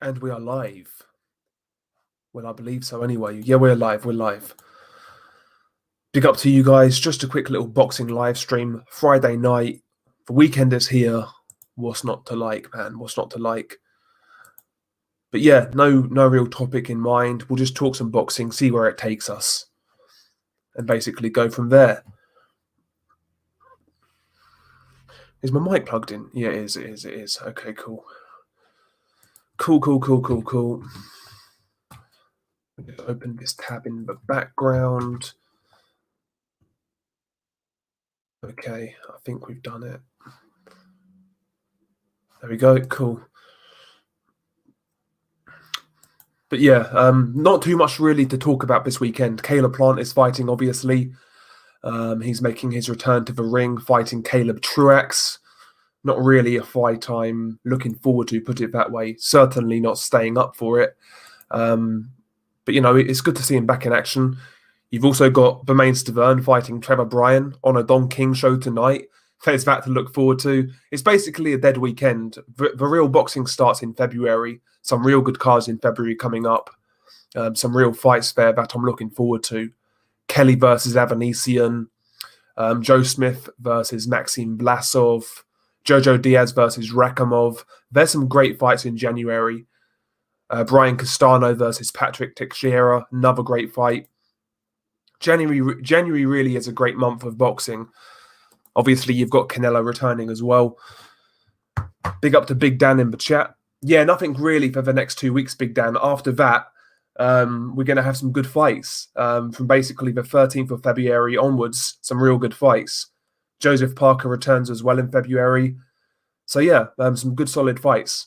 And we are live. Well, I believe so anyway. Yeah, we're live. We're live. Big up to you guys. Just a quick little boxing live stream. Friday night. The weekend is here. What's not to like, man? What's not to like? But yeah, no real topic in mind. We'll just talk some boxing, see where it takes us, and basically go from there. Is my mic plugged in? Yeah, it is. Okay, cool. Cool. Just open this tab in the background. Okay, I think we've done it. There we go. Cool. But yeah, not too much really to talk about this weekend. Caleb Plant is fighting, obviously. He's making his return to the ring, fighting Caleb Truax. Not really a fight I'm looking forward to, put it that way. Certainly not staying up for it. But, you know, it's good to see him back in action. You've also got Bermain Stavern fighting Trevor Bryan on a Don King show tonight. There's that to look forward to. It's basically a dead weekend. The real boxing starts in February. Some real good cards in February coming up. Some real fights there that I'm looking forward to. Kelly versus Avanesian. Joe Smith versus Maxim Vlasov. Jojo Diaz versus Rakhimov. There's some great fights in January. Brian Castano versus Patrick Teixeira. Another great fight. January really is a great month of boxing. Obviously, you've got Canelo returning as well. Big up to Big Dan in the chat. Yeah, nothing really for the next 2 weeks, Big Dan. After that, we're going to have some good fights. From basically the 13th of February onwards, some real good fights. Joseph Parker returns as well in February. So yeah, some good solid fights.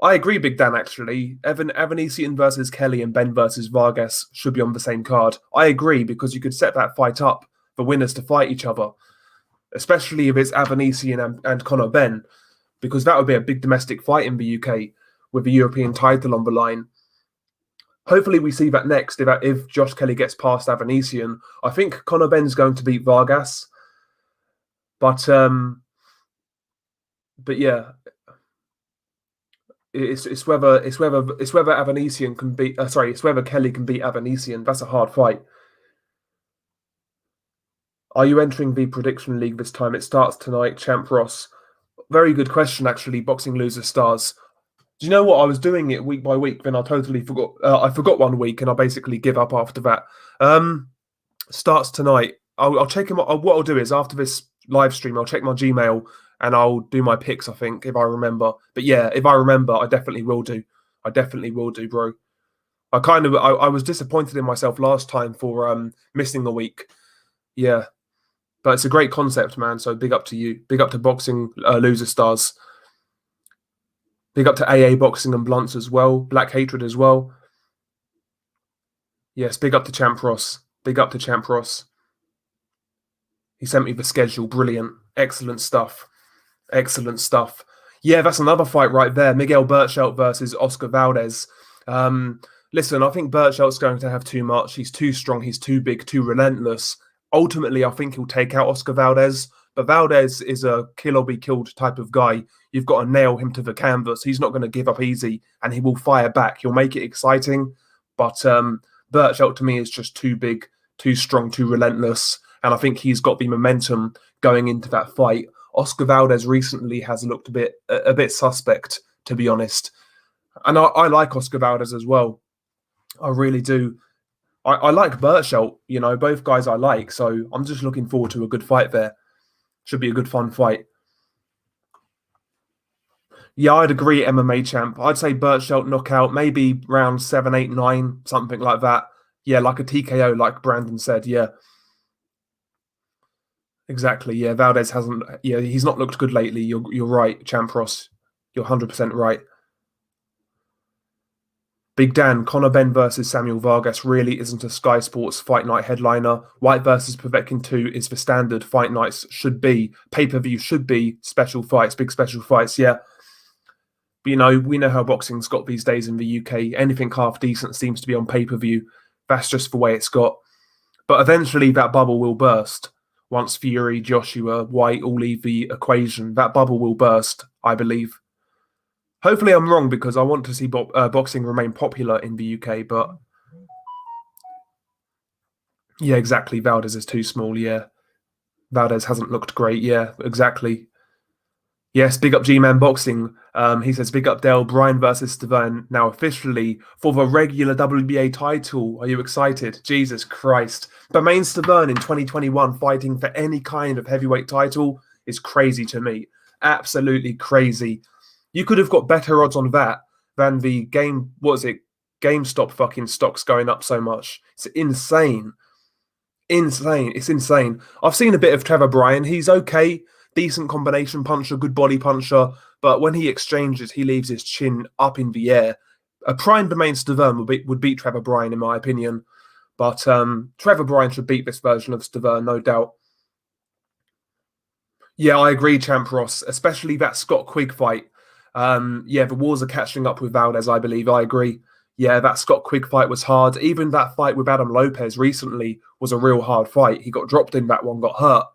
I agree, Big Dan, actually. Evanesian versus Kelly and Ben versus Vargas should be on the same card. I agree, because you could set that fight up for winners to fight each other. Especially if it's Avanesian and Conor Benn, because that would be a big domestic fight in the UK with the European title on the line. Hopefully we see that next if Josh Kelly gets past Avanesian. I think Conor Benn's going to beat Vargas. But yeah, it's whether Avanesian can beat it's whether Kelly can beat Avanesian. That's a hard fight. Are you entering the prediction league this time? It starts tonight, Champ Ross. Very good question, actually, Boxing Loser Stars. Do you know what? I was doing it week by week, then I totally forgot. I forgot 1 week, and I basically give up after that. Starts tonight. I'll check him. What I'll do is, after this live stream, I'll check my Gmail, and I'll do my picks, I think, if I remember. But yeah, if I remember, I definitely will do. I definitely will do, bro. I was disappointed in myself last time for missing the week. Yeah. But it's a great concept, man. So big up to you. Big up to Boxing Loser Stars. Big up to AA Boxing and Blunts as well. Black Hatred as well. Yes, big up to Champ Ross. Big up to Champ Ross. He sent me the schedule. Brilliant. Excellent stuff. Excellent stuff. Yeah, that's another fight right there. Miguel Berchelt versus Oscar Valdez. Listen, I think Berchelt's going to have too much. He's too strong. He's too big, too relentless. Ultimately, I think he'll take out Oscar Valdez, but Valdez is a kill or be killed type of guy. You've got to nail him to the canvas. He's not going to give up easy, and he will fire back. He'll make it exciting, but Berchelt to me is just too big, too strong, too relentless, and I think he's got the momentum going into that fight. Oscar Valdez recently has looked a bit suspect, to be honest, and I like Oscar Valdez as well. I really do. I like Berchelt, you know, both guys I like, so I'm just looking forward to a good fight there. Should be a good, fun fight. Yeah, I'd agree, MMA champ. I'd say Berchelt knockout, maybe round 7, 8, 9, something like that. Yeah, like a TKO, like Brandon said, yeah. Exactly, yeah, Valdez hasn't, yeah, he's not looked good lately. You're right, Champ Ross. You're 100% right. Big Dan, Conor Benn versus Samuel Vargas really isn't a Sky Sports fight night headliner. White versus Povetkin 2 is the standard fight nights should be. Pay-per-view should be special fights, big special fights, yeah. But, you know, we know how boxing's got these days in the UK. Anything half decent seems to be on pay-per-view. That's just the way it's got. But eventually that bubble will burst. Once Fury, Joshua, White all leave the equation, that bubble will burst, I believe. Hopefully I'm wrong because I want to see boxing remain popular in the UK, but yeah, exactly. Valdez is too small, yeah. Valdez hasn't looked great, yeah, exactly. Yes, big up G-Man Boxing. He says, big up Dale, Bryan versus Devon now officially for the regular WBA title. Are you excited? Jesus Christ. Bermain Stavern in 2021 fighting for any kind of heavyweight title is crazy to me. Absolutely crazy. You could have got better odds on that than the GameStop fucking stocks going up so much. It's insane. Insane. It's insane. I've seen a bit of Trevor Bryan. He's okay. Decent combination puncher, good body puncher. But when he exchanges, he leaves his chin up in the air. A prime Bermain Stavern would beat Trevor Bryan, in my opinion. But Trevor Bryan should beat this version of Stavern, no doubt. Yeah, I agree, Champ Ross, especially that Scott Quigg fight. Yeah, the wars are catching up with Valdez, I believe. I agree. Yeah, that Scott Quigg fight was hard. Even that fight with Adam Lopez recently was a real hard fight. He got dropped in that one, got hurt.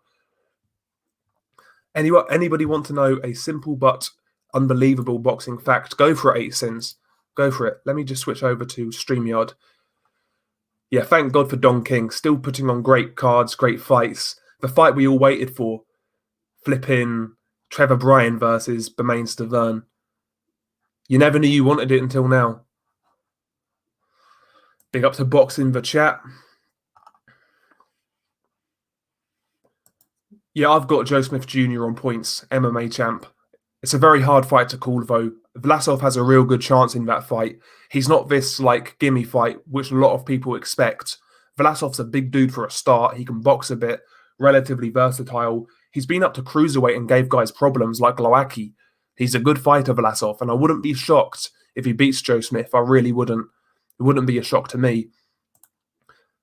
Anybody want to know a simple but unbelievable boxing fact? Go for it, 8 Sins. Go for it. Let me just switch over to StreamYard. Yeah, thank God for Don King. Still putting on great cards, great fights. The fight we all waited for. Flipping Trevor Bryan versus Bermain Stavern. You never knew you wanted it until now. Big up to Boxing the chat. Yeah, I've got Joe Smith Jr. on points, MMA champ. It's a very hard fight to call, though. Vlasov has a real good chance in that fight. He's not this, gimme fight, which a lot of people expect. Vlasov's a big dude for a start. He can box a bit, relatively versatile. He's been up to cruiserweight and gave guys problems like Glowacki. He's a good fighter, Vlasov, and I wouldn't be shocked if he beats Joe Smith. I really wouldn't. It wouldn't be a shock to me.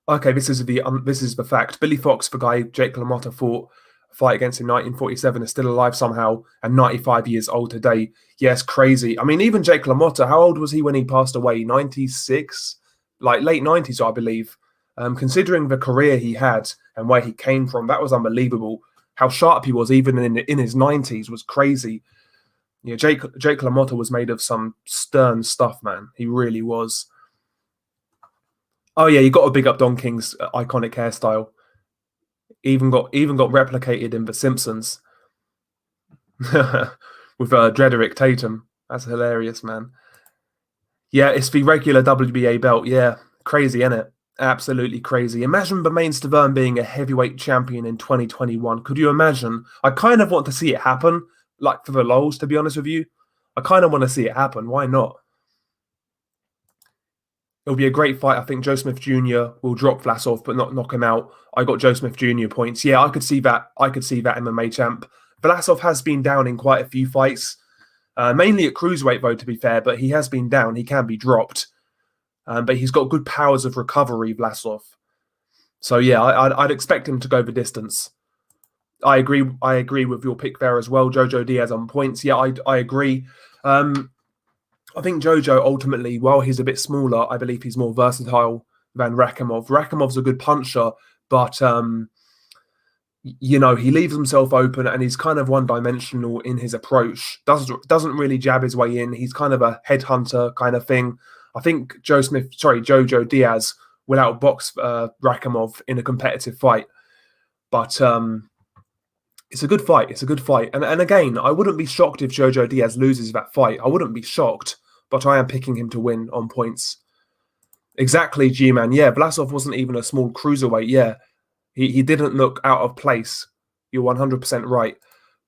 Okay, this is the fact. Billy Fox, the guy Jake LaMotta fought a fight against in 1947, is still alive somehow and 95 years old today. Yes, crazy. I mean, even Jake LaMotta, how old was he when he passed away? 96? Late 90s, I believe. Considering the career he had and where he came from, that was unbelievable. How sharp he was, even in his 90s, was crazy. Yeah, Jake LaMotta was made of some stern stuff, man. He really was. Oh yeah, you got to big up Don King's iconic hairstyle. Even got replicated in The Simpsons with Drederick Tatum. That's hilarious, man. Yeah, it's the regular WBA belt. Yeah, crazy, isn't it? Absolutely crazy. Imagine Bermain Stavern being a heavyweight champion in 2021. Could you imagine? I kind of want to see it happen, for the lols, to be honest with you. I kind of want to see it happen. Why not? It'll be a great fight. I think Joe Smith Jr. will drop Vlasov, but not knock him out. I got Joe Smith Jr. points. Yeah, I could see that. MMA champ. Vlasov has been down in quite a few fights, mainly at cruiserweight, though, to be fair. But he has been down. He can be dropped. But he's got good powers of recovery, Vlasov. So yeah, I'd expect him to go the distance. I agree with your pick there as well. Jojo Diaz on points. Yeah, I agree. I think Jojo ultimately, while he's a bit smaller, I believe he's more versatile than Rakhimov. Rakhimov's a good puncher, but he leaves himself open and he's kind of one-dimensional in his approach. Doesn't really jab his way in. He's kind of a headhunter kind of thing. I think Jojo Diaz will outbox Rakhimov in a competitive fight. But it's a good fight. It's a good fight. And again, I wouldn't be shocked if Jojo Diaz loses that fight. I wouldn't be shocked, but I am picking him to win on points. Exactly, G-Man. Yeah, Vlasov wasn't even a small cruiserweight. Yeah, he didn't look out of place. You're 100% right.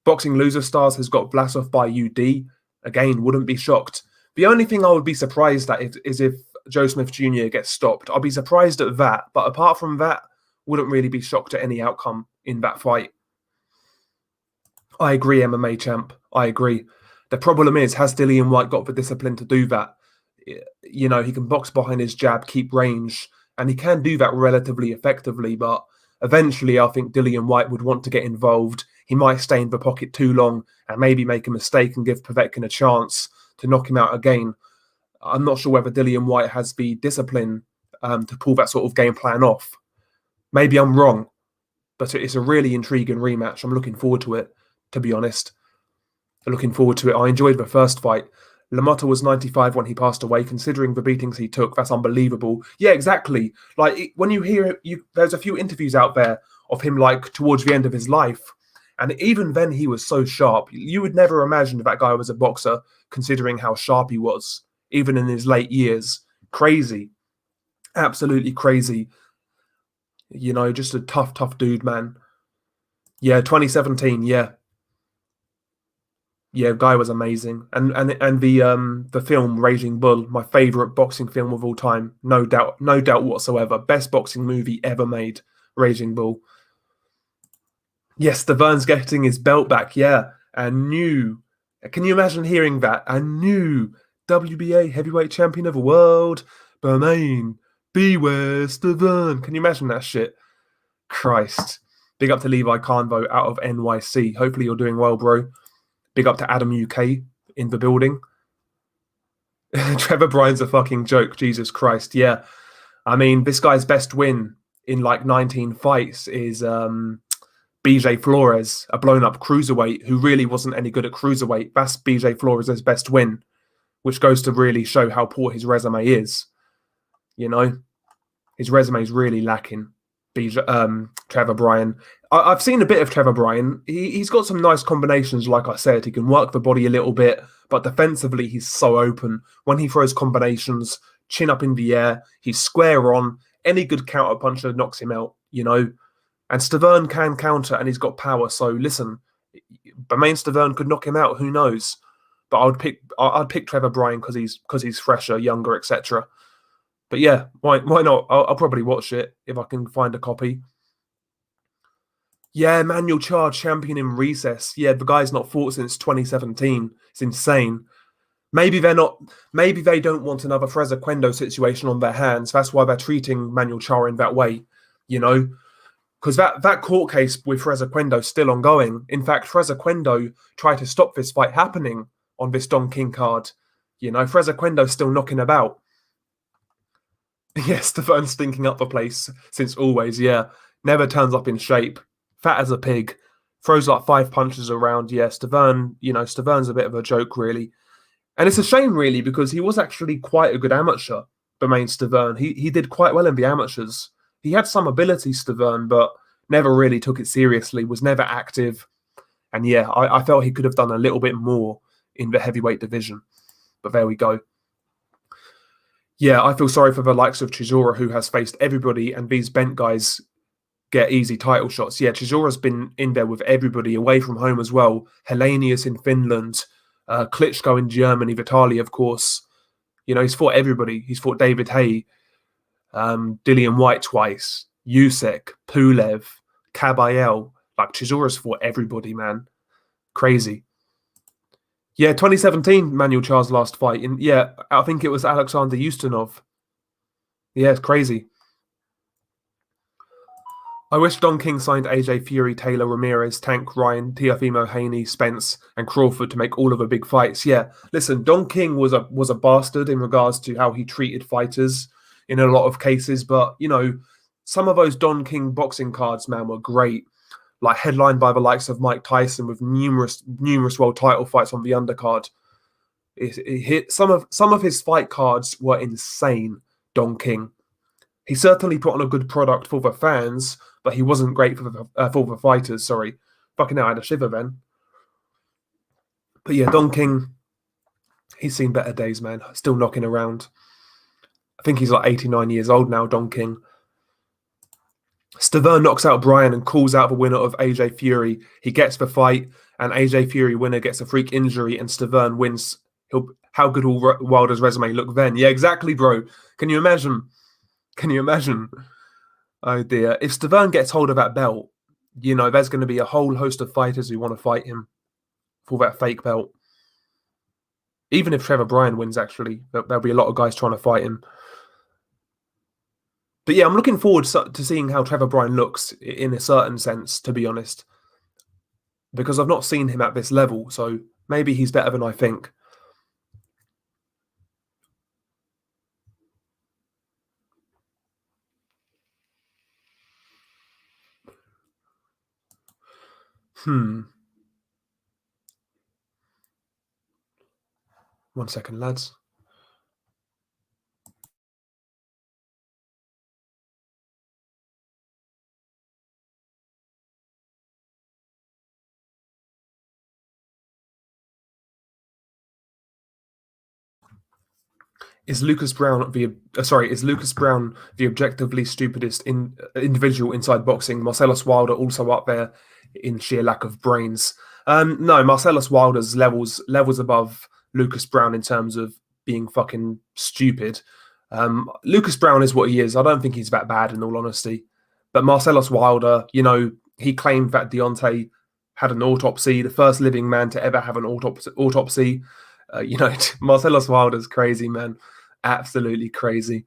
Boxing Loser Stars has got Vlasov by UD. Again, wouldn't be shocked. The only thing I would be surprised at is if Joe Smith Jr. gets stopped. I'll be surprised at that. But apart from that, wouldn't really be shocked at any outcome in that fight. I agree, MMA champ. I agree. The problem is, has Dillian White got the discipline to do that? He can box behind his jab, keep range, and he can do that relatively effectively. But eventually, I think Dillian White would want to get involved. He might stay in the pocket too long and maybe make a mistake and give Povetkin a chance to knock him out again. I'm not sure whether Dillian White has the discipline to pull that sort of game plan off. Maybe I'm wrong, but it's a really intriguing rematch. I'm looking forward to it, to be honest. I'm looking forward to it. I enjoyed the first fight. LaMotta was 95 when he passed away. Considering the beatings he took, that's unbelievable. Yeah, exactly. Like when you hear there's a few interviews out there of him like towards the end of his life, and even then he was so sharp. You would never imagine that guy was a boxer, considering how sharp he was, even in his late years. Crazy, absolutely crazy. You know, just a tough, tough dude, man. Yeah, 2017. Yeah, yeah, guy was amazing, and the film Raging Bull, my favorite boxing film of all time, no doubt, no doubt whatsoever. Best boxing movie ever made, Raging Bull. Yes, Vern's getting his belt back. Yeah, a new. Can you imagine hearing that? A new WBA heavyweight champion of the world, Bermain. Beware, Vern. Can you imagine that shit? Christ. Big up to Levi Carnvo out of NYC. Hopefully you're doing well, bro. Big up to Adam UK in the building. Trevor Bryan's a fucking joke. Jesus Christ. Yeah. I mean, this guy's best win in like 19 fights is BJ Flores, a blown up cruiserweight who really wasn't any good at cruiserweight. That's BJ Flores' best win, which goes to really show how poor his resume is. You know, his resume is really lacking. Trevor Bryan. I've seen a bit of Trevor Bryan. He's got some nice combinations, like I said. He can work the body a little bit, but defensively, he's so open. When he throws combinations, chin up in the air, he's square on. Any good counter puncher knocks him out, you know. And Stavern can counter, and he's got power. So listen, Bermain Stavern could knock him out. Who knows? But I'd pick Trevor Bryan because he's fresher, younger, etc. But yeah, why not? I'll probably watch it if I can find a copy. Yeah, Manuel Charge champion in recess. Yeah, the guy's not fought since 2017. It's insane. Maybe they're not. Maybe they don't want another Freza Quendo situation on their hands. That's why they're treating Manuel Char in that way. You know, because that court case with Freza Quendo's still ongoing. In fact, Freza Quendo tried to stop this fight happening on this Don King card. You know, Freza Quendo's still knocking about. Yes, Stefan's stinking up the place since always. Yeah, never turns up in shape, fat as a pig, throws like 5 punches around. Yeah, Stefan, Stefan's a bit of a joke, really, and it's a shame, really, because he was actually quite a good amateur. Bermain Stefan, he did quite well in the amateurs. He had some ability, Stefan, but never really took it seriously. Was never active, and yeah, I felt he could have done a little bit more in the heavyweight division. But there we go. Yeah, I feel sorry for the likes of Chisora, who has faced everybody, and these bent guys get easy title shots. Yeah, Chisora's been in there with everybody, away from home as well. Helenius in Finland, Klitschko in Germany, Vitali, of course. You know, he's fought everybody. He's fought David Hay, Dillian White twice, Usyk, Pulev, Kabayel. Like, Chisora's fought everybody, man. Crazy. Yeah, 2017, Manuel Char's last fight. Yeah, I think it was Alexander Ustinov. Yeah, it's crazy. I wish Don King signed AJ Fury, Taylor Ramirez, Tank Ryan, Teofimo Haney, Spence, and Crawford to make all of the big fights. Yeah, listen, Don King was a bastard in regards to how he treated fighters in a lot of cases, but some of those Don King boxing cards, man, were great. Like headlined by the likes of Mike Tyson with numerous world title fights on the undercard. It hit some of his fight cards were insane. Don King. He certainly put on a good product for the fans, but he wasn't great for the fighters. Sorry, fucking hell, I had a shiver then. But yeah, Don King, he's seen better days, man. Still knocking around. I think he's like 89 years old now, Don King. Stavern knocks out Bryan and calls out the winner of AJ Fury. He gets the fight, and AJ Fury winner gets a freak injury, and Stavern wins. How good will Wilder's resume look then? Yeah, exactly, bro. Can you imagine? Can you imagine? Oh dear. If Stavern gets hold of that belt, there's going to be a whole host of fighters who want to fight him for that fake belt. Even if Trevor Bryan wins, actually, there'll be a lot of guys trying to fight him. But yeah, I'm looking forward to seeing how Trevor Bryan looks in a certain sense, to be honest, because I've not seen him at this level, so maybe he's better than I think. Hmm. 1 second, lads. Is Lucas Brown the objectively stupidest individual inside boxing? Marcellus Wilder also up there in sheer lack of brains. No, Marcellus Wilder's levels above Lucas Brown in terms of being fucking stupid. Lucas Brown is what he is. I don't think he's that bad in all honesty. But Marcellus Wilder, he claimed that Deontay had an autopsy, the first living man to ever have an autopsy. Marcellus Wilder's crazy, man. Absolutely crazy.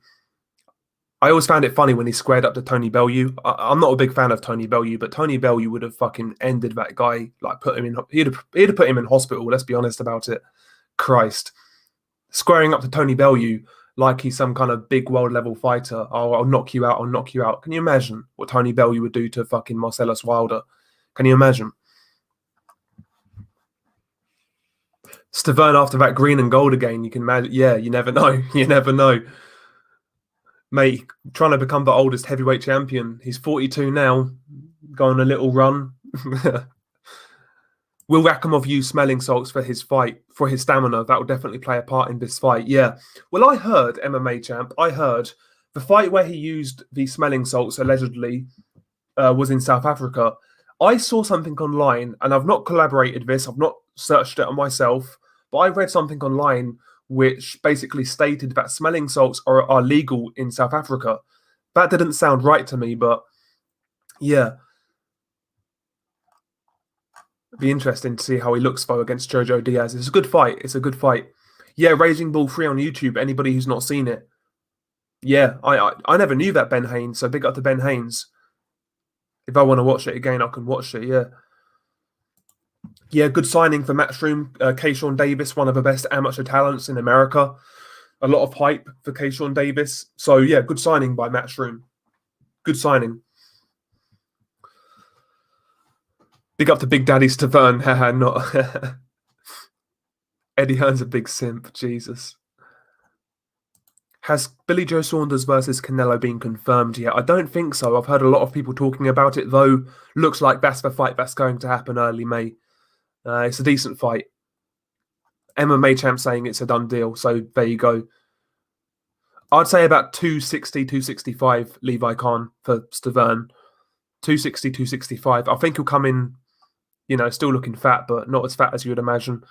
I always found it funny when he squared up to Tony Bellew. I'm not a big fan of Tony Bellew, but Tony Bellew would have fucking ended that guy, like put him in. He'd have put him in hospital. Let's be honest about it. Christ, squaring up to Tony Bellew like he's some kind of big world level fighter. Oh, I'll knock you out. I'll knock you out. Can you imagine what Tony Bellew would do to fucking Marcellus Wilder? Can you imagine? Stavern after that green and gold again, you can imagine. Yeah, you never know. You never know. Mate, trying to become the oldest heavyweight champion. He's 42 now, going a little run. Will Rakhimov use smelling salts for his fight, for his stamina? That will definitely play a part in this fight. Yeah. Well, I heard, MMA champ, the fight where he used the smelling salts allegedly was in South Africa. I saw something online, and I've not collaborated this. I've not searched it on myself, but I read something online which basically stated that smelling salts are legal in South Africa. That didn't sound right to me, but yeah. It'd be interesting to see how he looks though against Jojo Diaz. It's a good fight. It's a good fight. Yeah, Raging Bull 3 on YouTube. Anybody who's not seen it. Yeah, I never knew that, Ben Haynes, so big up to Ben Haynes. If I want to watch it again, I can watch it, yeah. Yeah, good signing for Matchroom. Kayshawn Davis, one of the best amateur talents in America. A lot of hype for Kayshawn Davis. So, yeah, good signing by Matchroom. Good signing. Big up to Big Daddy Stavern. Haha, not. Eddie Hearn's a big simp. Jesus. Has Billy Joe Saunders versus Canelo been confirmed yet? I don't think so. I've heard a lot of people talking about it, though. Looks like that's the fight that's going to happen early May. It's a decent fight. MMA champ saying it's a done deal, so there you go. I'd say about 260, 265 Levi Khan for Stavern. 260, 265. I think he'll come in, still looking fat, but not as fat as you would imagine.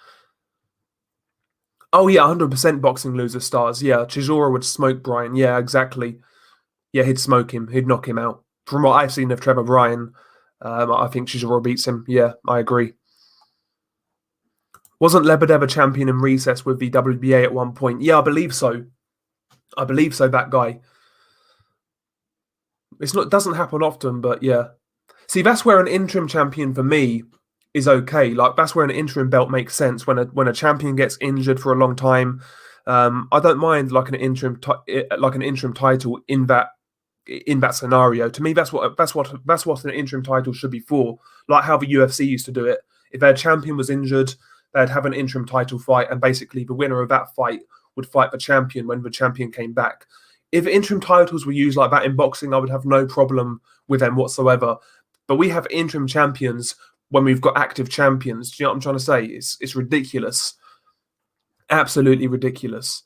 Oh, yeah, 100% boxing loser stars. Yeah, Chisora would smoke Bryan. Yeah, exactly. Yeah, he'd smoke him. He'd knock him out. From what I've seen of Trevor Bryan, I think Chisora beats him. Yeah, I agree. Wasn't Lebedev a champion in recess with the WBA at one point? Yeah, I believe so. That guy. It doesn't happen often, but yeah. See, that's where an interim champion for me is okay. Like, that's where an interim belt makes sense. When a champion gets injured for a long time, I don't mind like an interim title in that scenario. To me, that's what an interim title should be for. Like how the UFC used to do it. If their champion was injured, they'd have an interim title fight, and basically the winner of that fight would fight the champion when the champion came back. If interim titles were used like that in boxing, I would have no problem with them whatsoever. But we have interim champions when we've got active champions. Do you know what I'm trying to say? It's ridiculous. Absolutely ridiculous.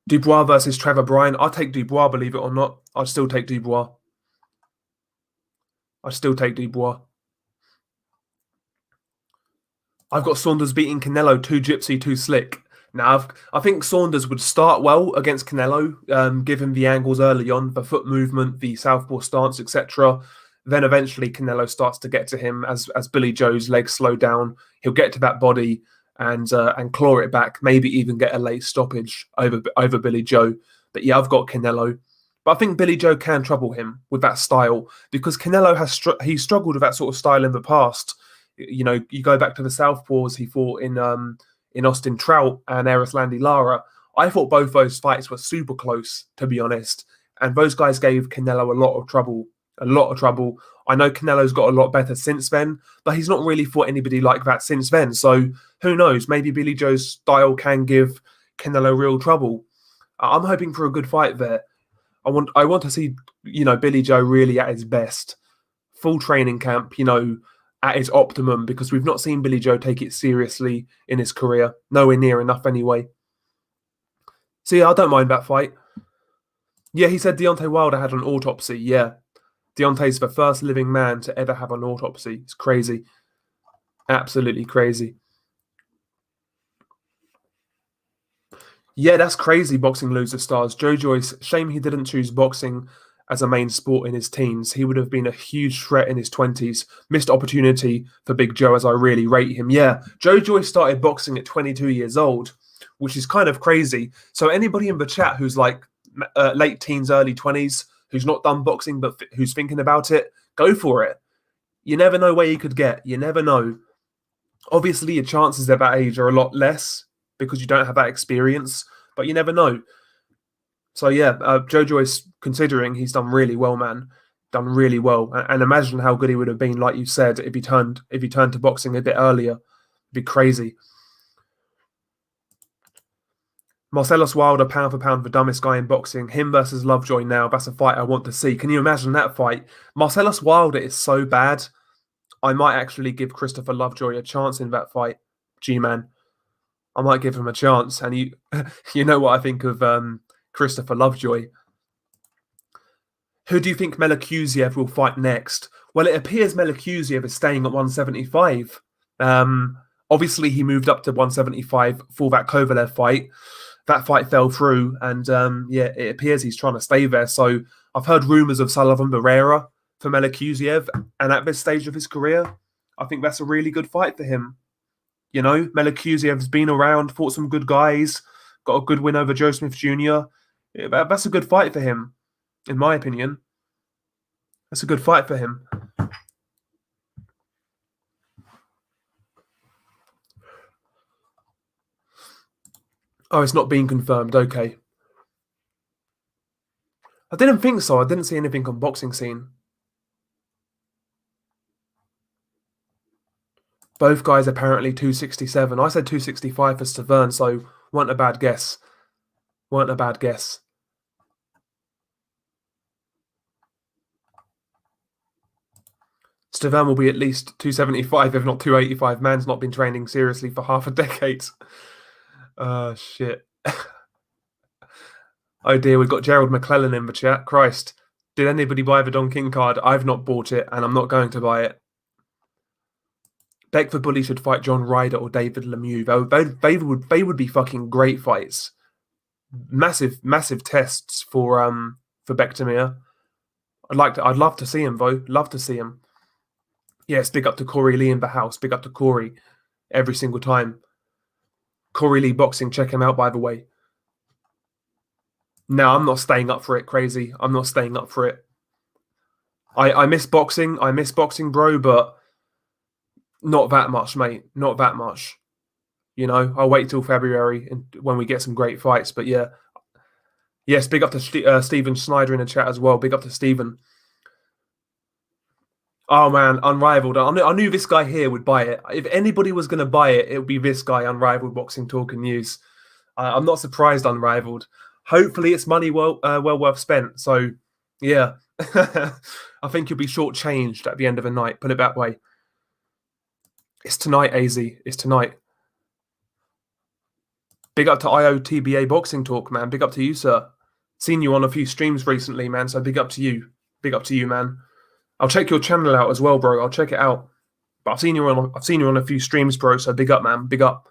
Dubois versus Trevor Bryan. I'll take Dubois, believe it or not. I'd still take Dubois. I've got Saunders beating Canelo, too gypsy, too slick. Now, I think Saunders would start well against Canelo, give him the angles early on, the foot movement, the southpaw stance, etc. Then eventually Canelo starts to get to him as Billy Joe's legs slow down. He'll get to that body and claw it back, maybe even get a late stoppage over Billy Joe. But yeah, I've got Canelo. But I think Billy Joe can trouble him with that style because Canelo he's struggled with that sort of style in the past. You go back to the southpaws he fought in Austin Trout and Erislandy Lara. I thought both those fights were super close, to be honest. And those guys gave Canelo a lot of trouble A lot of trouble. I know Canelo's got a lot better since then, but he's not really fought anybody like that since then. So who knows? Maybe Billy Joe's style can give Canelo real trouble. I'm hoping for a good fight there. I want to see, Billy Joe really at his best. Full training camp, at his optimum, because we've not seen Billy Joe take it seriously in his career. Nowhere near enough anyway. So yeah, I don't mind that fight. Yeah, he said Deontay Wilder had an autopsy. Yeah. Deontay's the first living man to ever have an autopsy. It's crazy. Absolutely crazy. Yeah, that's crazy, boxing loser stars. Joe Joyce, shame he didn't choose boxing as a main sport in his teens. He would have been a huge threat in his 20s. Missed opportunity for Big Joe, as I really rate him. Yeah, Joe Joyce started boxing at 22 years old, which is kind of crazy. So anybody in the chat who's like late teens, early 20s, who's not done boxing but who's thinking about it, go for it. You never know where you could get. You never know. Obviously, your chances at that age are a lot less because you don't have that experience, but you never know. So yeah, Joe Joyce, considering he's done really well, man, done really well, and imagine how good he would have been, like you said, if he turned to boxing a bit earlier. It'd be crazy. Marcellus Wilder, pound for pound, the dumbest guy in boxing. Him versus Lovejoy now. That's a fight I want to see. Can you imagine that fight? Marcellus Wilder is so bad. I might actually give Christopher Lovejoy a chance in that fight. G-Man. I might give him a chance. And you know what I think of Christopher Lovejoy. Who do you think Melicusia will fight next? Well, it appears Melicusia is staying at 175. Obviously, he moved up to 175 for that Kovalev fight. That fight fell through, and it appears he's trying to stay there. So I've heard rumours of Sullivan Barrera for Melicusia, and at this stage of his career, I think that's a really good fight for him. Melicusiev's been around, fought some good guys, got a good win over Joe Smith Jr. That's a good fight for him, in my opinion. That's a good fight for him. Oh, it's not being confirmed. Okay. I didn't think so. I didn't see anything on Boxing Scene. Both guys apparently 267. I said 265 for Stavern, so weren't a bad guess. Weren't a bad guess. Stavern will be at least 275, if not 285. Man's not been training seriously for half a decade. Shit. Oh dear, we've got Gerald McClellan in the chat. Christ. Did anybody buy the Don King card? I've not bought it, and I'm not going to buy it. Beckford Bully should fight John Ryder or David Lemieux. They would be fucking great fights. Massive tests for Bektemir. I'd love to see him though. Love to see him. Yes, big up to Corey Lee in the house. Big up to Corey every single time. Corey Lee Boxing, check him out, by the way. No, I'm not staying up for it, crazy. I'm not staying up for it. I miss boxing. I miss boxing, bro, but not that much, mate. Not that much. I'll wait till February when we get some great fights. But yeah. Yes, big up to Stephen Snyder in the chat as well. Big up to Stephen. Oh, man, Unrivaled. I knew this guy here would buy it. If anybody was going to buy it, it would be this guy, Unrivaled Boxing Talk and News. I'm not surprised, Unrivaled. Hopefully, it's money well worth spent. So, yeah. I think you'll be shortchanged at the end of the night. Put it that way. It's tonight, AZ. It's tonight. Big up to IOTBA Boxing Talk, man. Big up to you, sir. Seen you on a few streams recently, man. So big up to you. Big up to you, man. I'll check your channel out as well, bro. I'll check it out. But I've seen you on a few streams, bro. So big up, man. Big up.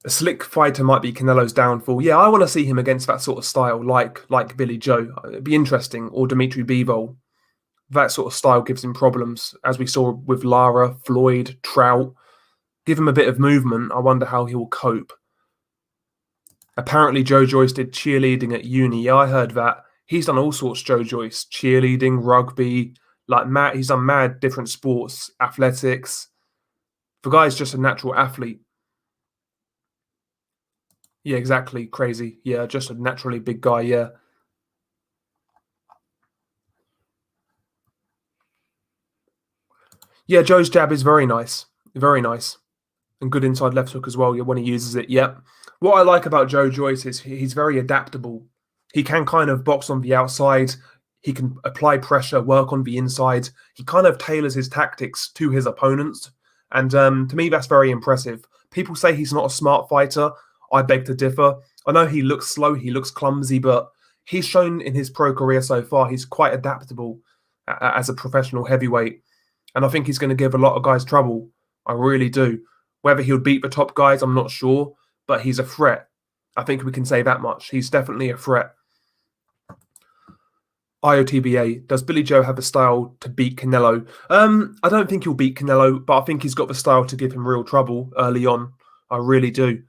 A slick fighter might be Canelo's downfall. Yeah, I want to see him against that sort of style, like Billy Joe. It'd be interesting. Or Dimitri Bivol. That sort of style gives him problems, as we saw with Lara, Floyd, Trout. Give him a bit of movement. I wonder how he will cope. Apparently, Joe Joyce did cheerleading at uni. Yeah, I heard that. He's done all sorts, Joe Joyce. Cheerleading, rugby, he's done mad different sports, athletics. The guy's just a natural athlete. Yeah, exactly. Crazy. Yeah, just a naturally big guy, yeah. Yeah, Joe's jab is very nice. Very nice. And good inside left hook as well when he uses it. Yep. What I like about Joe Joyce is he's very adaptable. He can kind of box on the outside. He can apply pressure, work on the inside. He kind of tailors his tactics to his opponents. And to me, that's very impressive. People say he's not a smart fighter. I beg to differ. I know he looks slow, he looks clumsy, but he's shown in his pro career so far he's quite adaptable as a professional heavyweight. And I think he's going to give a lot of guys trouble. I really do. Whether he'll beat the top guys, I'm not sure, but he's a threat. I think we can say that much. He's definitely a threat. IOTBA, does Billy Joe have the style to beat Canelo? I don't think he'll beat Canelo, but I think he's got the style to give him real trouble early on. I really do.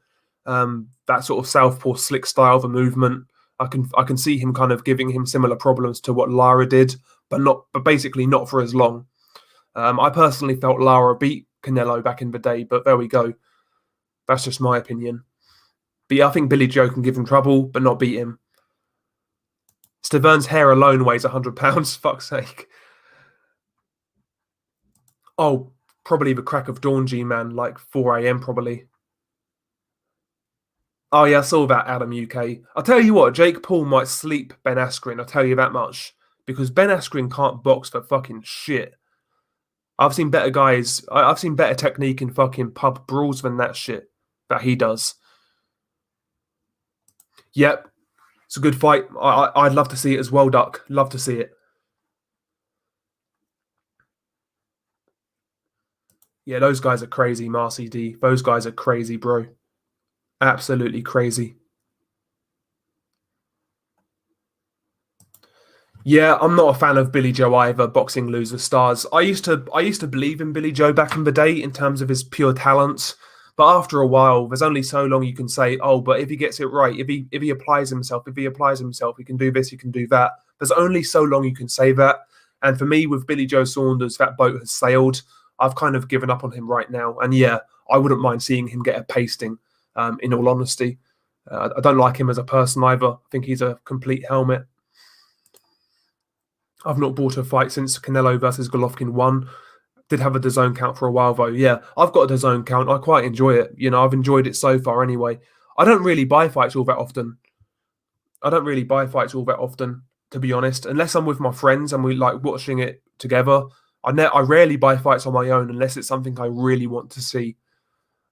That sort of southpaw slick style of a movement, I can see him kind of giving him similar problems to what Lara did, but basically not for as long. I personally felt Lara beat Canelo back in the day, but there we go. That's just my opinion. But yeah, I think Billy Joe can give him trouble, but not beat him. Stavern's hair alone weighs 100 pounds. Fuck's sake. Oh, probably the crack of dawn, G-Man, like 4 a.m. probably. Oh yeah, I saw that, Adam UK. I'll tell you what, Jake Paul might sleep Ben Askren, I'll tell you that much. Because Ben Askren can't box for fucking shit. I've seen better guys, I've seen better technique in fucking pub brawls than that shit that he does. Yep, it's a good fight. I'd love to see it as well, Duck. Love to see it. Yeah, those guys are crazy, Marcy D. Those guys are crazy, bro. Absolutely crazy. Yeah, I'm not a fan of Billy Joe either. Boxing loser stars. I used to believe in Billy Joe back in the day in terms of his pure talents, but after a while, there's only so long you can say, "Oh, but if he gets it right, if he applies himself, he can do this, he can do that." There's only so long you can say that. And for me, with Billy Joe Saunders, that boat has sailed. I've kind of given up on him right now. And yeah, I wouldn't mind seeing him get a pasting. In all honesty, I don't like him as a person either. I think he's a complete helmet. I've not bought a fight since Canelo versus Golovkin won. Did have a DAZN count for a while though. Yeah, I've got a DAZN count. I quite enjoy it. You know, I've enjoyed it so far anyway. I don't really buy fights all that often. To be honest, unless I'm with my friends and we like watching it together. I rarely buy fights on my own unless it's something I really want to see.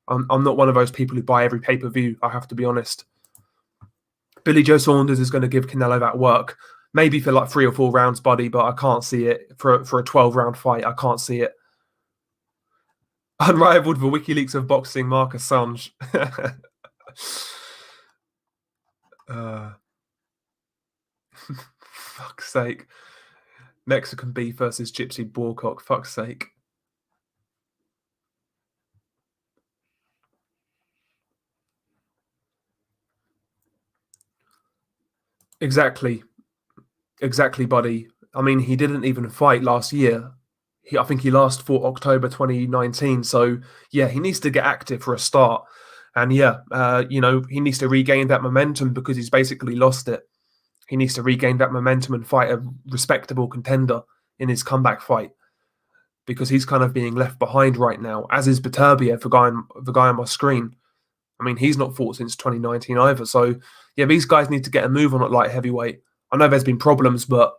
I'm not one of those people who buy every pay-per-view. I have to be honest. Billy Joe Saunders is going to give Canelo that work. Maybe for like 3 or 4 rounds, buddy, but I can't see it for a 12-round fight. I can't see it. Unrivaled, the WikiLeaks of boxing, Mark Assange. Fuck's sake. Mexican beef versus Gypsy Boarcock. Fuck's sake. Exactly, buddy. I mean, he didn't even fight last year. I think he last fought October 2019. So yeah, he needs to get active for a start. And yeah, he needs to regain that momentum because he's basically lost it. He needs to regain that momentum and fight a respectable contender in his comeback fight because he's kind of being left behind right now, as is Beterbiev, the guy on my screen. I mean, he's not fought since 2019 either. So, yeah, these guys need to get a move on at light heavyweight. I know there's been problems, but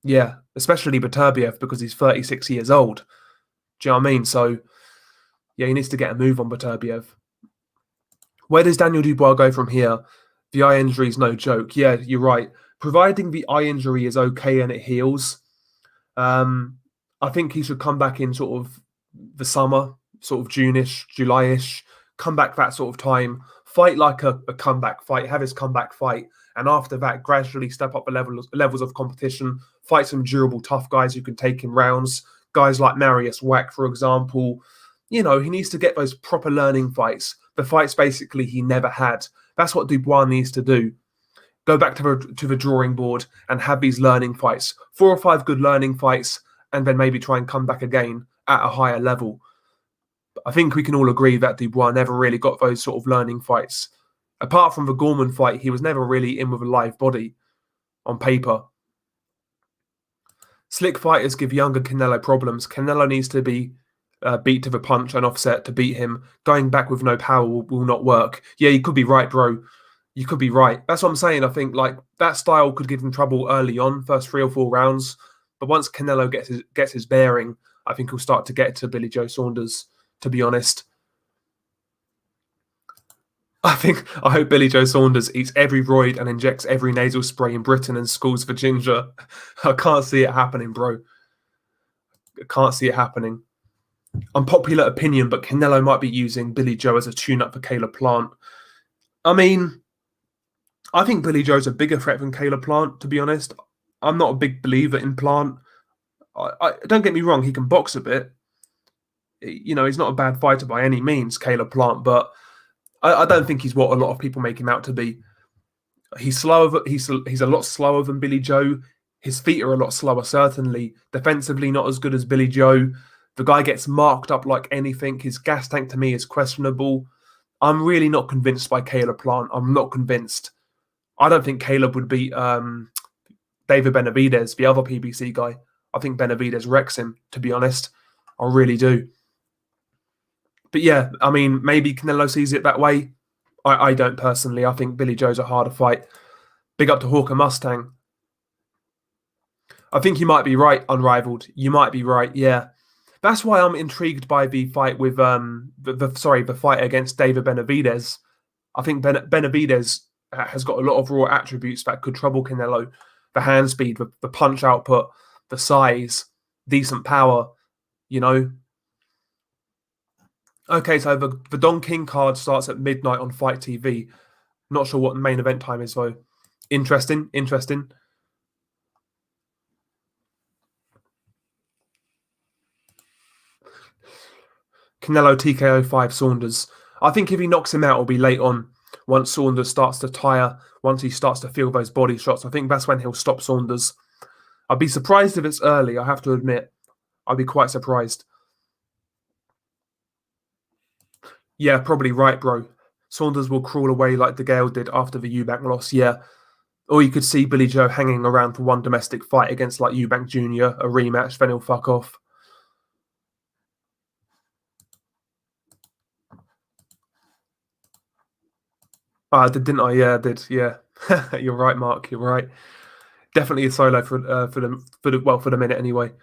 yeah, especially Beterbiev because he's 36 years old. Do you know what I mean? So, yeah, he needs to get a move on Beterbiev. Where does Daniel Dubois go from here? The eye injury is no joke. Yeah, you're right. Providing the eye injury is okay and it heals, I think he should come back in sort of the summer, sort of June-ish, July-ish, come back that sort of time, fight like a comeback fight, have his comeback fight, and after that, gradually step up the levels of competition, fight some durable, tough guys who can take him rounds, guys like Marius Wack, for example. You know, he needs to get those proper learning fights, the fights basically he never had. That's what Dubois needs to do. Go back to the drawing board and have these learning fights, 4 or 5 good learning fights, and then maybe try and come back again at a higher level. I think we can all agree that Dubois never really got those sort of learning fights. Apart from the Gorman fight, he was never really in with a live body on paper. Slick fighters give younger Canelo problems. Canelo needs to be beat to the punch and offset to beat him. Going back with no power will not work. Yeah, you could be right, bro. You could be right. That's what I'm saying. I think like that style could give him trouble early on, first 3 or 4 rounds. But once Canelo gets his bearing, I think he'll start to get to Billy Joe Saunders, to be honest. I hope Billy Joe Saunders eats every roid and injects every nasal spray in Britain and schools for ginger. I can't see it happening, bro. I can't see it happening. Unpopular opinion, but Canelo might be using Billy Joe as a tune-up for Caleb Plant. I mean, I think Billy Joe's a bigger threat than Caleb Plant, to be honest. I'm not a big believer in Plant. Don't get me wrong, he can box a bit. He's not a bad fighter by any means, Caleb Plant, but I don't think he's what a lot of people make him out to be. He's slower. He's a lot slower than Billy Joe. His feet are a lot slower, certainly. Defensively, not as good as Billy Joe. The guy gets marked up like anything. His gas tank to me is questionable. I'm really not convinced by Caleb Plant. I'm not convinced. I don't think Caleb would beat David Benavidez, the other PBC guy. I think Benavidez wrecks him, to be honest. I really do. But yeah, I mean, maybe Canelo sees it that way. I don't personally. I think Billy Joe's a harder fight. Big up to Hawker Mustang. I think you might be right, Unrivaled. You might be right, yeah. That's why I'm intrigued by the fight with the fight against David Benavidez. I think Benavidez has got a lot of raw attributes that could trouble Canelo. The hand speed, the punch output, the size, decent power, Okay, so the Don King card starts at midnight on Fight TV. Not sure what the main event time is, though. Interesting. Canelo TKO 5 Saunders. I think if he knocks him out, it'll be late on. Once Saunders starts to tire, once he starts to feel those body shots, I think that's when he'll stop Saunders. I'd be surprised if it's early, I have to admit. I'd be quite surprised. Yeah, probably right, bro. Saunders will crawl away like DeGale did after the Eubank loss, yeah. Or you could see Billy Joe hanging around for one domestic fight against like Eubank Jr., a rematch, then he'll fuck off. Didn't I? Yeah, I did. Yeah, you're right, Mark. You're right. Definitely a solo for the minute anyway.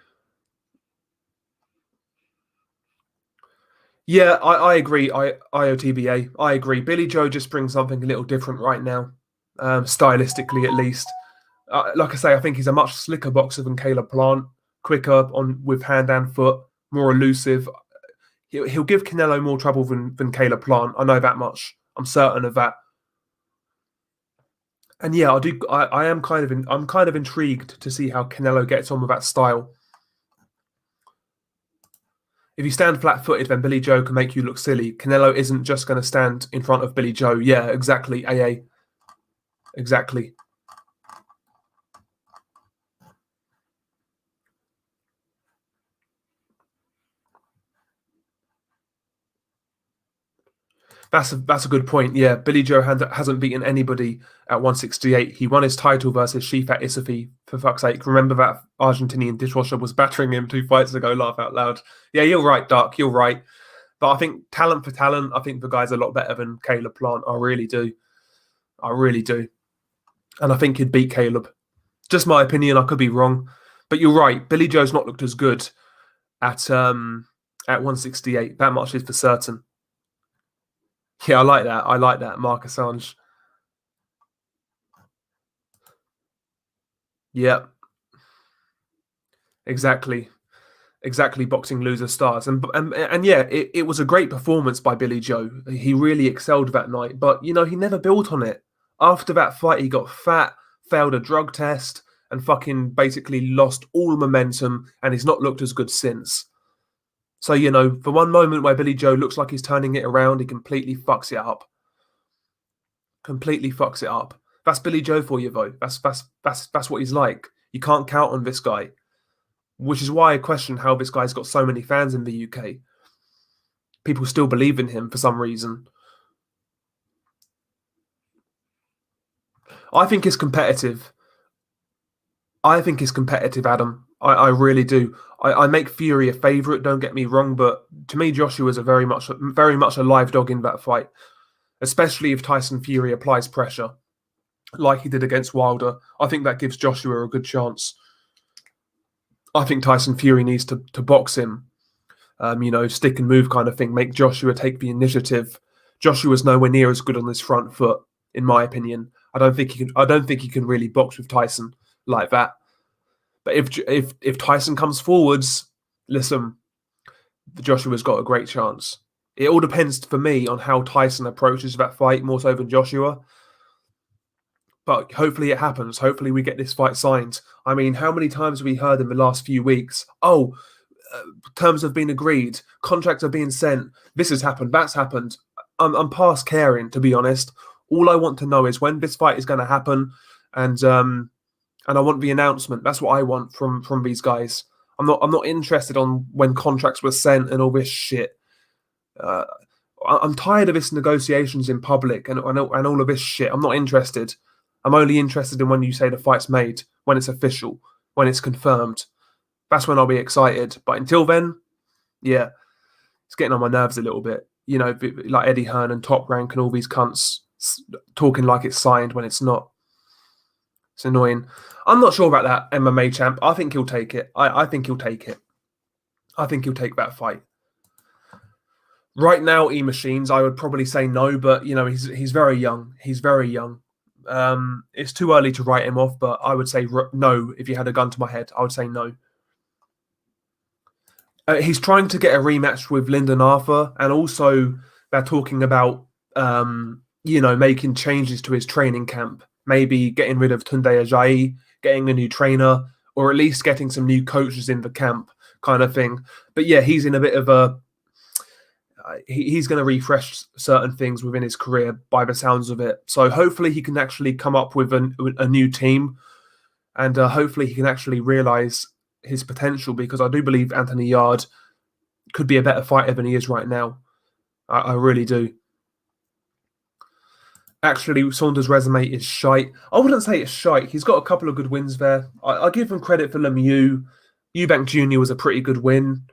Yeah, I agree. IOTBA. I agree. Billy Joe just brings something a little different right now, stylistically at least. Like I say, I think he's a much slicker boxer than Caleb Plant, quicker with hand and foot, more elusive. He'll give Canelo more trouble than Caleb Plant. I know that much. I'm certain of that. And yeah, I'm kind of intrigued to see how Canelo gets on with that style. If you stand flat-footed, then Billy Joe can make you look silly. Canelo isn't just going to stand in front of Billy Joe. Yeah, exactly. AA. Exactly. That's a good point. Yeah, Billy Joe hasn't beaten anybody at 168. He won his title versus Shifat Isafi, for fuck's sake. Remember that Argentinian dishwasher was battering him 2 fights ago, laugh out loud. Yeah, you're right, Dark, you're right. But I think talent for talent, I think the guy's a lot better than Caleb Plant. I really do. I really do. And I think he'd beat Caleb. Just my opinion, I could be wrong. But you're right, Billy Joe's not looked as good at 168. That much is for certain. Yeah, I like that. I like that, Mark Assange. Yeah, exactly. Exactly, boxing loser stars. And yeah, it was a great performance by Billy Joe. He really excelled that night. But, he never built on it. After that fight, he got fat, failed a drug test, and fucking basically lost all momentum, and he's not looked as good since. So, for one moment where Billy Joe looks like he's turning it around, he completely fucks it up. Completely fucks it up. That's Billy Joe for you, though. That's what he's like. You can't count on this guy. Which is why I question how this guy's got so many fans in the UK. People still believe in him for some reason. I think it's competitive. Adam. I really do. I make Fury a favourite. Don't get me wrong, but to me, Joshua's a very much a live dog in that fight, especially if Tyson Fury applies pressure like he did against Wilder. I think that gives Joshua a good chance. I think Tyson Fury needs to box him, stick and move kind of thing. Make Joshua take the initiative. Joshua's nowhere near as good on this front foot, in my opinion. I don't think he can really box with Tyson like that. But if Tyson comes forwards, listen, Joshua's got a great chance. It all depends for me on how Tyson approaches that fight more so than Joshua. But hopefully it happens. Hopefully we get this fight signed. I mean, how many times have we heard in the last few weeks? Oh, terms have been agreed. Contracts are being sent. This has happened. That's happened. I'm past caring, to be honest. All I want to know is when this fight is going to happen, and I want the announcement. That's what I want from these guys. I'm not interested on when contracts were sent and all this shit. I'm tired of this negotiations in public and all of this shit. I'm not interested. I'm only interested in when you say the fight's made, when it's official, when it's confirmed. That's when I'll be excited. But until then, yeah, it's getting on my nerves a little bit. You know, like Eddie Hearn and Top Rank and all these cunts talking like it's signed when it's not. It's annoying. I'm not sure about that MMA champ. I think he'll take it. I think he'll take it. I think he'll take that fight. Right now, E-Machines, I would probably say no, but, he's very young. He's very young. It's too early to write him off, but I would say no. If you had a gun to my head, I would say no. He's trying to get a rematch with Lyndon Arthur, and also they're talking about, making changes to his training camp. Maybe getting rid of Tunde Ajayi, getting a new trainer, or at least getting some new coaches in the camp, kind of thing. But yeah, he's in a bit of a... he's going to refresh certain things within his career by the sounds of it. So hopefully he can actually come up with a new team, and hopefully he can actually realise his potential, because I do believe Anthony Yarde could be a better fighter than he is right now. I really do. Actually, Saunders' resume is shite. I wouldn't say it's shite. He's got a couple of good wins there. I give him credit for Lemieux. Eubank Jr. was a pretty good win.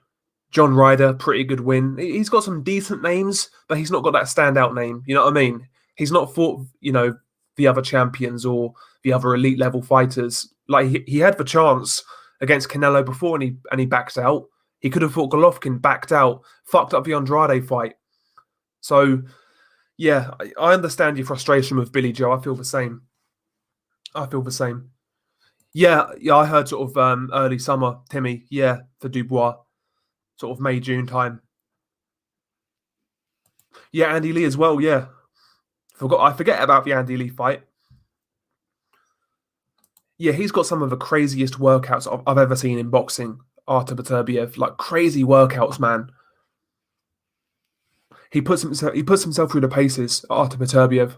John Ryder, pretty good win. He's got some decent names, but he's not got that standout name. You know what I mean? He's not fought, the other champions or the other elite level fighters. Like he had the chance against Canelo before, and he backed out. He could have fought Golovkin, backed out, fucked up the Andrade fight. So, yeah, I understand your frustration with Billy Joe. I feel the same. Yeah, I heard sort of early summer, Timmy. Yeah, for Dubois. Sort of May, June time. Yeah, Andy Lee as well, yeah. I forget about the Andy Lee fight. Yeah, he's got some of the craziest workouts I've ever seen in boxing, Artur Beterbiev. Like, crazy workouts, man. He puts himself through the paces, Artur Beterbiev.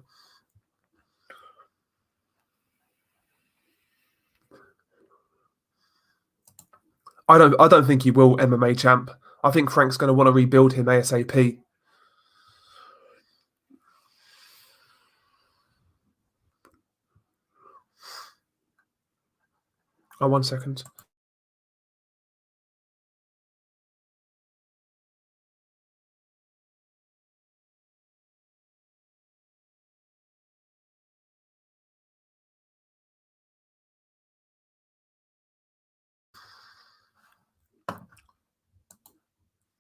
I don't think he will, MMA champ. I think Frank's going to want to rebuild him ASAP. Oh, 1 second.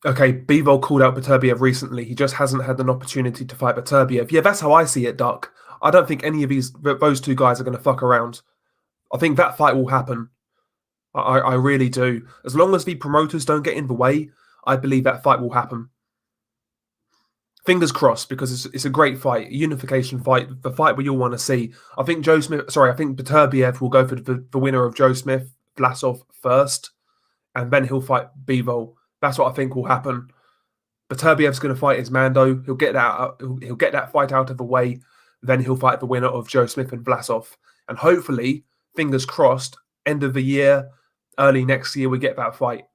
Okay, Bivol called out Beterbiev recently. He just hasn't had an opportunity to fight Beterbiev. Yeah, that's how I see it, Duck. I don't think any of those two guys are going to fuck around. I think that fight will happen. I really do. As long as the promoters don't get in the way, I believe that fight will happen. Fingers crossed, because it's a great fight, a unification fight, the fight we all want to see. I think Beterbiev will go for the winner of Joe Smith, Vlasov first, and then he'll fight Bivol. That's what I think will happen. Beterbiev's going to fight his Mando. He'll get that fight out of the way. Then he'll fight the winner of Joe Smith and Vlasov. And hopefully, fingers crossed, end of the year, early next year, we get that fight.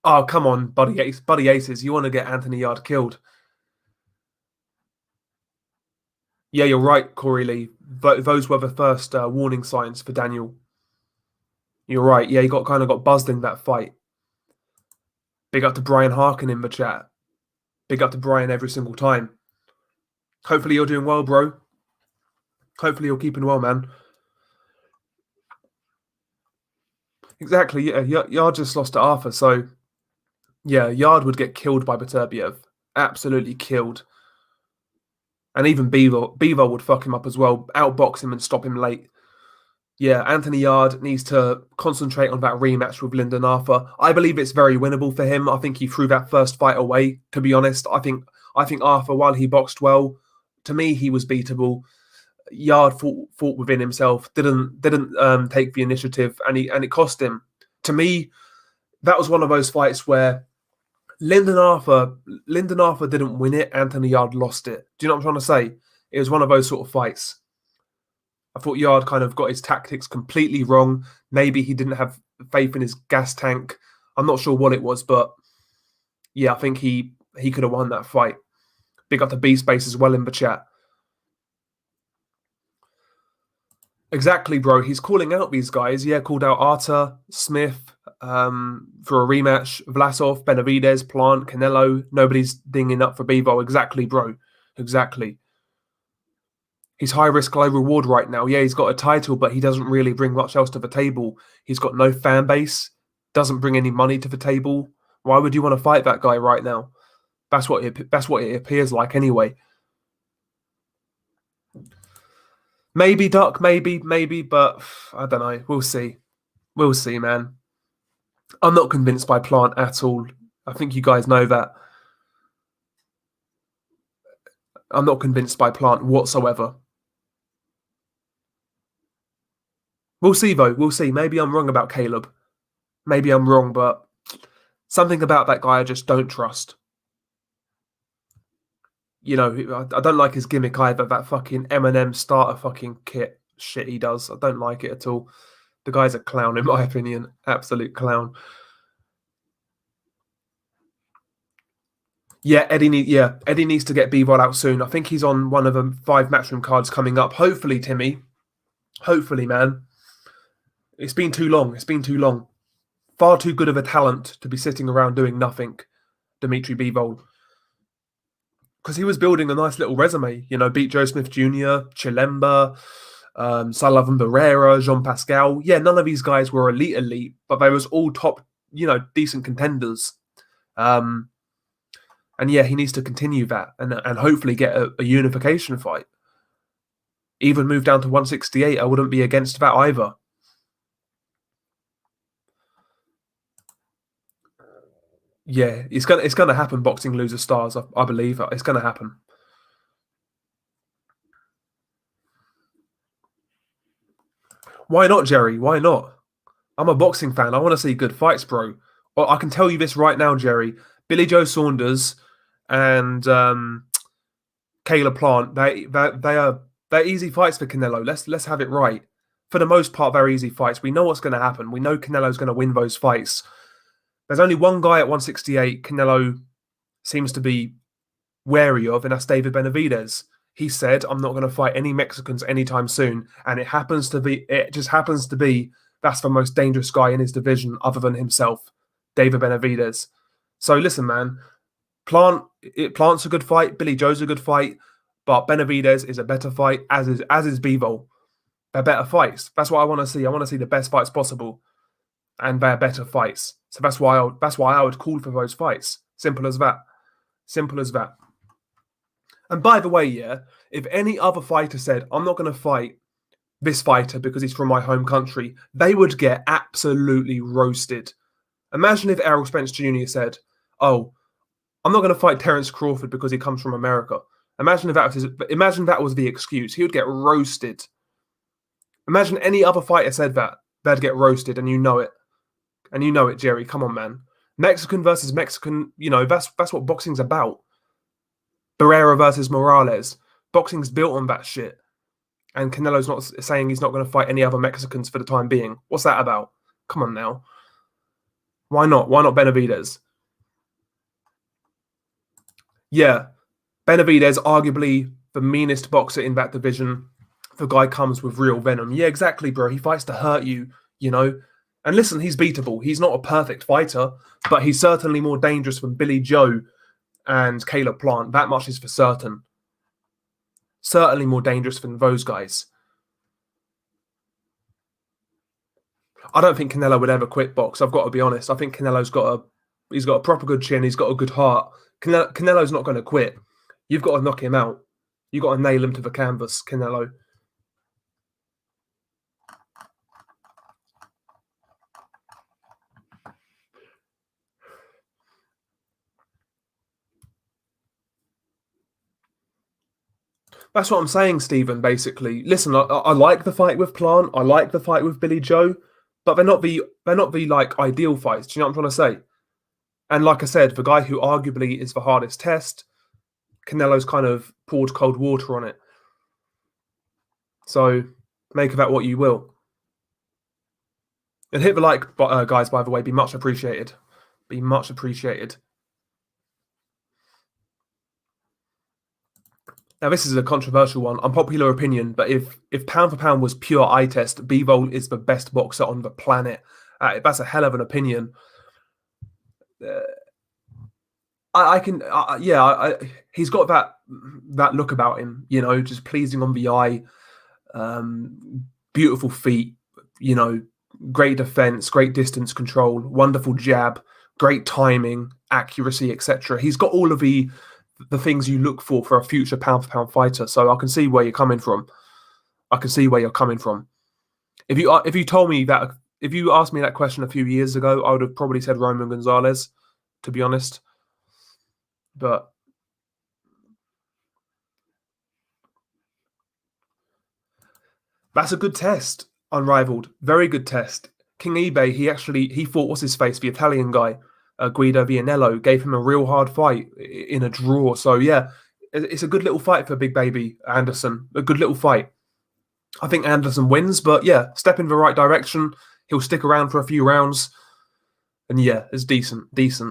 Oh, come on, Buddy Aces. You want to get Anthony Yarde killed. Yeah, you're right, Corey Lee. Those were the first warning signs for Daniel. You're right. Yeah, he kind of got buzzed in that fight. Big up to Brian Harkin in the chat. Big up to Brian every single time. Hopefully you're doing well, bro. Hopefully you're keeping well, man. Exactly. Yeah, Yard just lost to Arthur, so yeah, Yard would get killed by Beterbiev. Absolutely killed. And even Beaver would fuck him up as well, outbox him and stop him late. Yeah, Anthony Yard needs to concentrate on that rematch with Lyndon Arthur. I believe it's very winnable for him. I think he threw that first fight away, to be honest. I think Arthur, while he boxed well, to me he was beatable. Yard fought within himself, didn't take the initiative, and it cost him. To me, that was one of those fights where Lyndon Arthur didn't win it, Anthony Yard lost it. Do you know what I'm trying to say? It was one of those sort of fights. I thought Yard kind of got his tactics completely wrong. Maybe he didn't have faith in his gas tank. I'm not sure what it was, but yeah, I think he could have won that fight. Big up to B-Space as well in the chat. Exactly, bro. He's calling out these guys. Yeah, called out Arter, Smith for a rematch. Vlasov, Benavidez, Plant, Canelo. Nobody's dinging up for Bevo. Exactly, bro. Exactly. He's high risk, low reward right now. Yeah, he's got a title, but he doesn't really bring much else to the table. He's got no fan base, doesn't bring any money to the table. Why would you want to fight that guy right now? That's what it appears like anyway. Maybe Duck, maybe, but I don't know. We'll see. We'll see, man. I'm not convinced by Plant at all. I think you guys know that. I'm not convinced by Plant whatsoever. We'll see, though. We'll see. Maybe I'm wrong about Caleb. Maybe I'm wrong, but something about that guy I just don't trust. You know, I don't like his gimmick either. That fucking Eminem starter fucking kit shit he does. I don't like it at all. The guy's a clown, in my opinion. Absolute clown. Yeah, Eddie needs to get B-Rod out soon. I think he's on one of the 5 Matchroom cards coming up. Hopefully, Timmy. Hopefully, man. It's been too long. It's been too long. Far too good of a talent to be sitting around doing nothing, Dimitri Bivol. Because he was building a nice little resume. You know, beat Joe Smith Jr., Chilemba, Sullivan Barrera, Jean Pascal. Yeah, none of these guys were elite, but they was all top, you know, decent contenders. And yeah, he needs to continue that and hopefully get a unification fight. Even move down to 168, I wouldn't be against that either. Yeah, it's gonna happen. Boxing loses stars. I believe it's gonna happen. Why not, Jerry? Why not? I'm a boxing fan. I want to see good fights, bro. Well, I can tell you this right now, Jerry. Billy Joe Saunders and Caleb Plant. They're easy fights for Canelo. Let's have it right. For the most part, they're easy fights. We know what's going to happen. We know Canelo's going to win those fights. There's only one guy at 168 Canelo seems to be wary of, and that's David Benavidez. He said, "I'm not going to fight any Mexicans anytime soon," and it just happens to be that's the most dangerous guy in his division, other than himself, David Benavidez. So listen, man, Plant's a good fight, Billy Joe's a good fight, but Benavidez is a better fight, as is Bivol. They're better fights. That's what I want to see. I want to see the best fights possible, and they're better fights. So that's why I would call for those fights. Simple as that. Simple as that. And by the way, yeah, if any other fighter said, "I'm not going to fight this fighter because he's from my home country," they would get absolutely roasted. Imagine if Errol Spence Jr. said, "Oh, I'm not going to fight Terence Crawford because he comes from America." Imagine that was the excuse. He would get roasted. Imagine any other fighter said that. They'd get roasted, and you know it. And you know it, Jerry. Come on, man. Mexican versus Mexican, you know, that's what boxing's about. Barrera versus Morales. Boxing's built on that shit. And Canelo's not saying he's not going to fight any other Mexicans for the time being. What's that about? Come on now. Why not? Why not Benavidez? Yeah, Benavidez, arguably the meanest boxer in that division. The guy comes with real venom. Yeah, exactly, bro. He fights to hurt you, you know. And listen, he's beatable. He's not a perfect fighter, but he's certainly more dangerous than Billy Joe and Caleb Plant. That much is for certain. Certainly more dangerous than those guys. I don't think Canelo would ever quit box. I've got to be honest. I think Canelo's got a proper good chin. He's got a good heart. Canelo's not going to quit. You've got to knock him out. You've got to nail him to the canvas, Canelo. That's what I'm saying, Stephen, basically. Listen, I like the fight with Plant. I like the fight with Billy Joe, but they're not the like ideal fights. Do you know what I'm trying to say? And like I said, the guy who arguably is the hardest test, Canelo's kind of poured cold water on it. So make of that what you will. And hit the like, guys, by the way, be much appreciated. Be much appreciated. Now, this is a controversial one, unpopular opinion, but if pound for pound was pure eye test, Bivol is the best boxer on the planet. That's a hell of an opinion. He's got that look about him, just pleasing on the eye, beautiful feet, great defense, great distance control, wonderful jab, great timing, accuracy, etc. He's got all of the things you look for a future pound for pound fighter. So I can see where you're coming from. If you told me that, if you asked me that question a few years ago, I would have probably said Roman Gonzalez, to be honest. But that's a good test, unrivaled, very good test. King eBay, he fought what's his face, the Italian guy, Guido Vianello, gave him a real hard fight in a draw. So yeah, it's a good little fight for Big Baby Anderson. A good little fight. I think Anderson wins, but yeah, step in the right direction. He'll stick around for a few rounds. And yeah, it's decent. This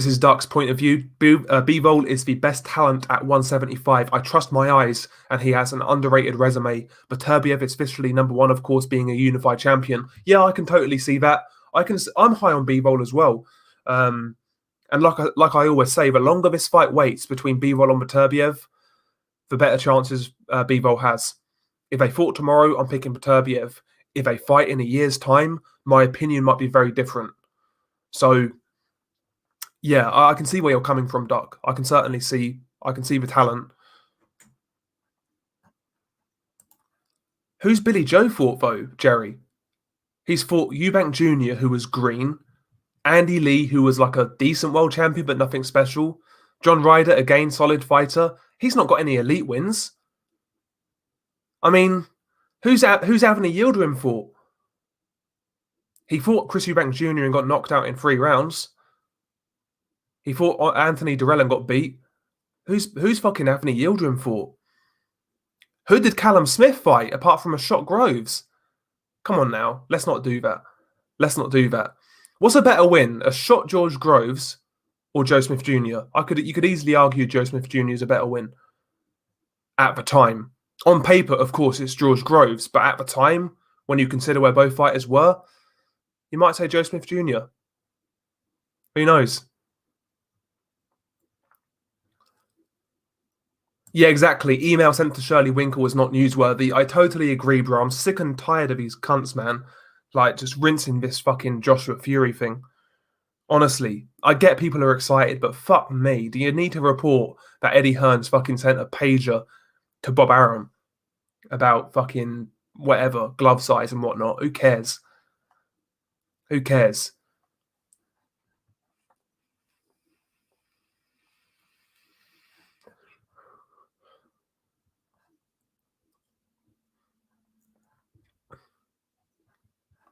is Duck's point of view. Bivol is the best talent at 175. I trust my eyes, and he has an underrated resume. But Beterbiev is officially number one, of course, being a unified champion. Yeah, I can totally see that. I'm high on Bivol as well. And like I always say, the longer this fight waits between Bivol and Beterbiev, the better chances Bivol has. If they fought tomorrow, I'm picking Beterbiev. If they fight in a year's time, my opinion might be very different. So yeah, I can see where you're coming from, Duck. I can see the talent. Who's Billy Joe fought, though, Jerry? He's fought Eubank Jr., who was green, Andy Lee, who was like a decent world champion, but nothing special, John Ryder, again, solid fighter. He's not got any elite wins. I mean, who's Anthony Yildirim fought? He fought Chris Eubank Jr. and got knocked out in 3 rounds. He fought Anthony Durrell and got beat. Who's fucking Anthony Yildirim fought? Who did Callum Smith fight apart from a shot Groves? Come on now, let's not do that. What's a better win, a shot George Groves or Joe Smith Jr.? You could easily argue Joe Smith Jr. is a better win at the time. On paper, of course, it's George Groves, but at the time, when you consider where both fighters were, you might say Joe Smith Jr. Who knows? Yeah, exactly. Email sent to Shirley Winkle was not newsworthy. I totally agree, bro. I'm sick and tired of these cunts, man. Like, just rinsing this fucking Joshua Fury thing. Honestly, I get people are excited, but fuck me. Do you need to report that Eddie Hearns fucking sent a pager to Bob Arum about fucking whatever, glove size and whatnot? Who cares? Who cares?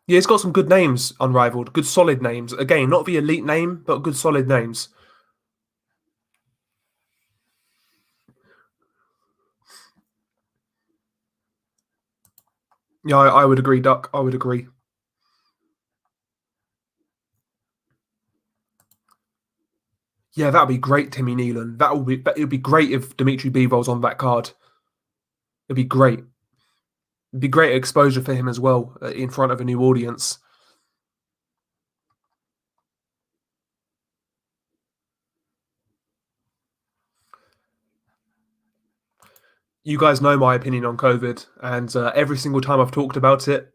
Yeah, it's got some good names, Unrivaled. Good solid names. Again, not the elite name, but good solid names. Yeah, I would agree, Duck. I would agree. Yeah, that would be great, Timmy Nealon. It would be great if Dimitri Bivol's on that card. It'd be great. It'd be great exposure for him as well in front of a new audience. You guys know my opinion on COVID, and every single time I've talked about it,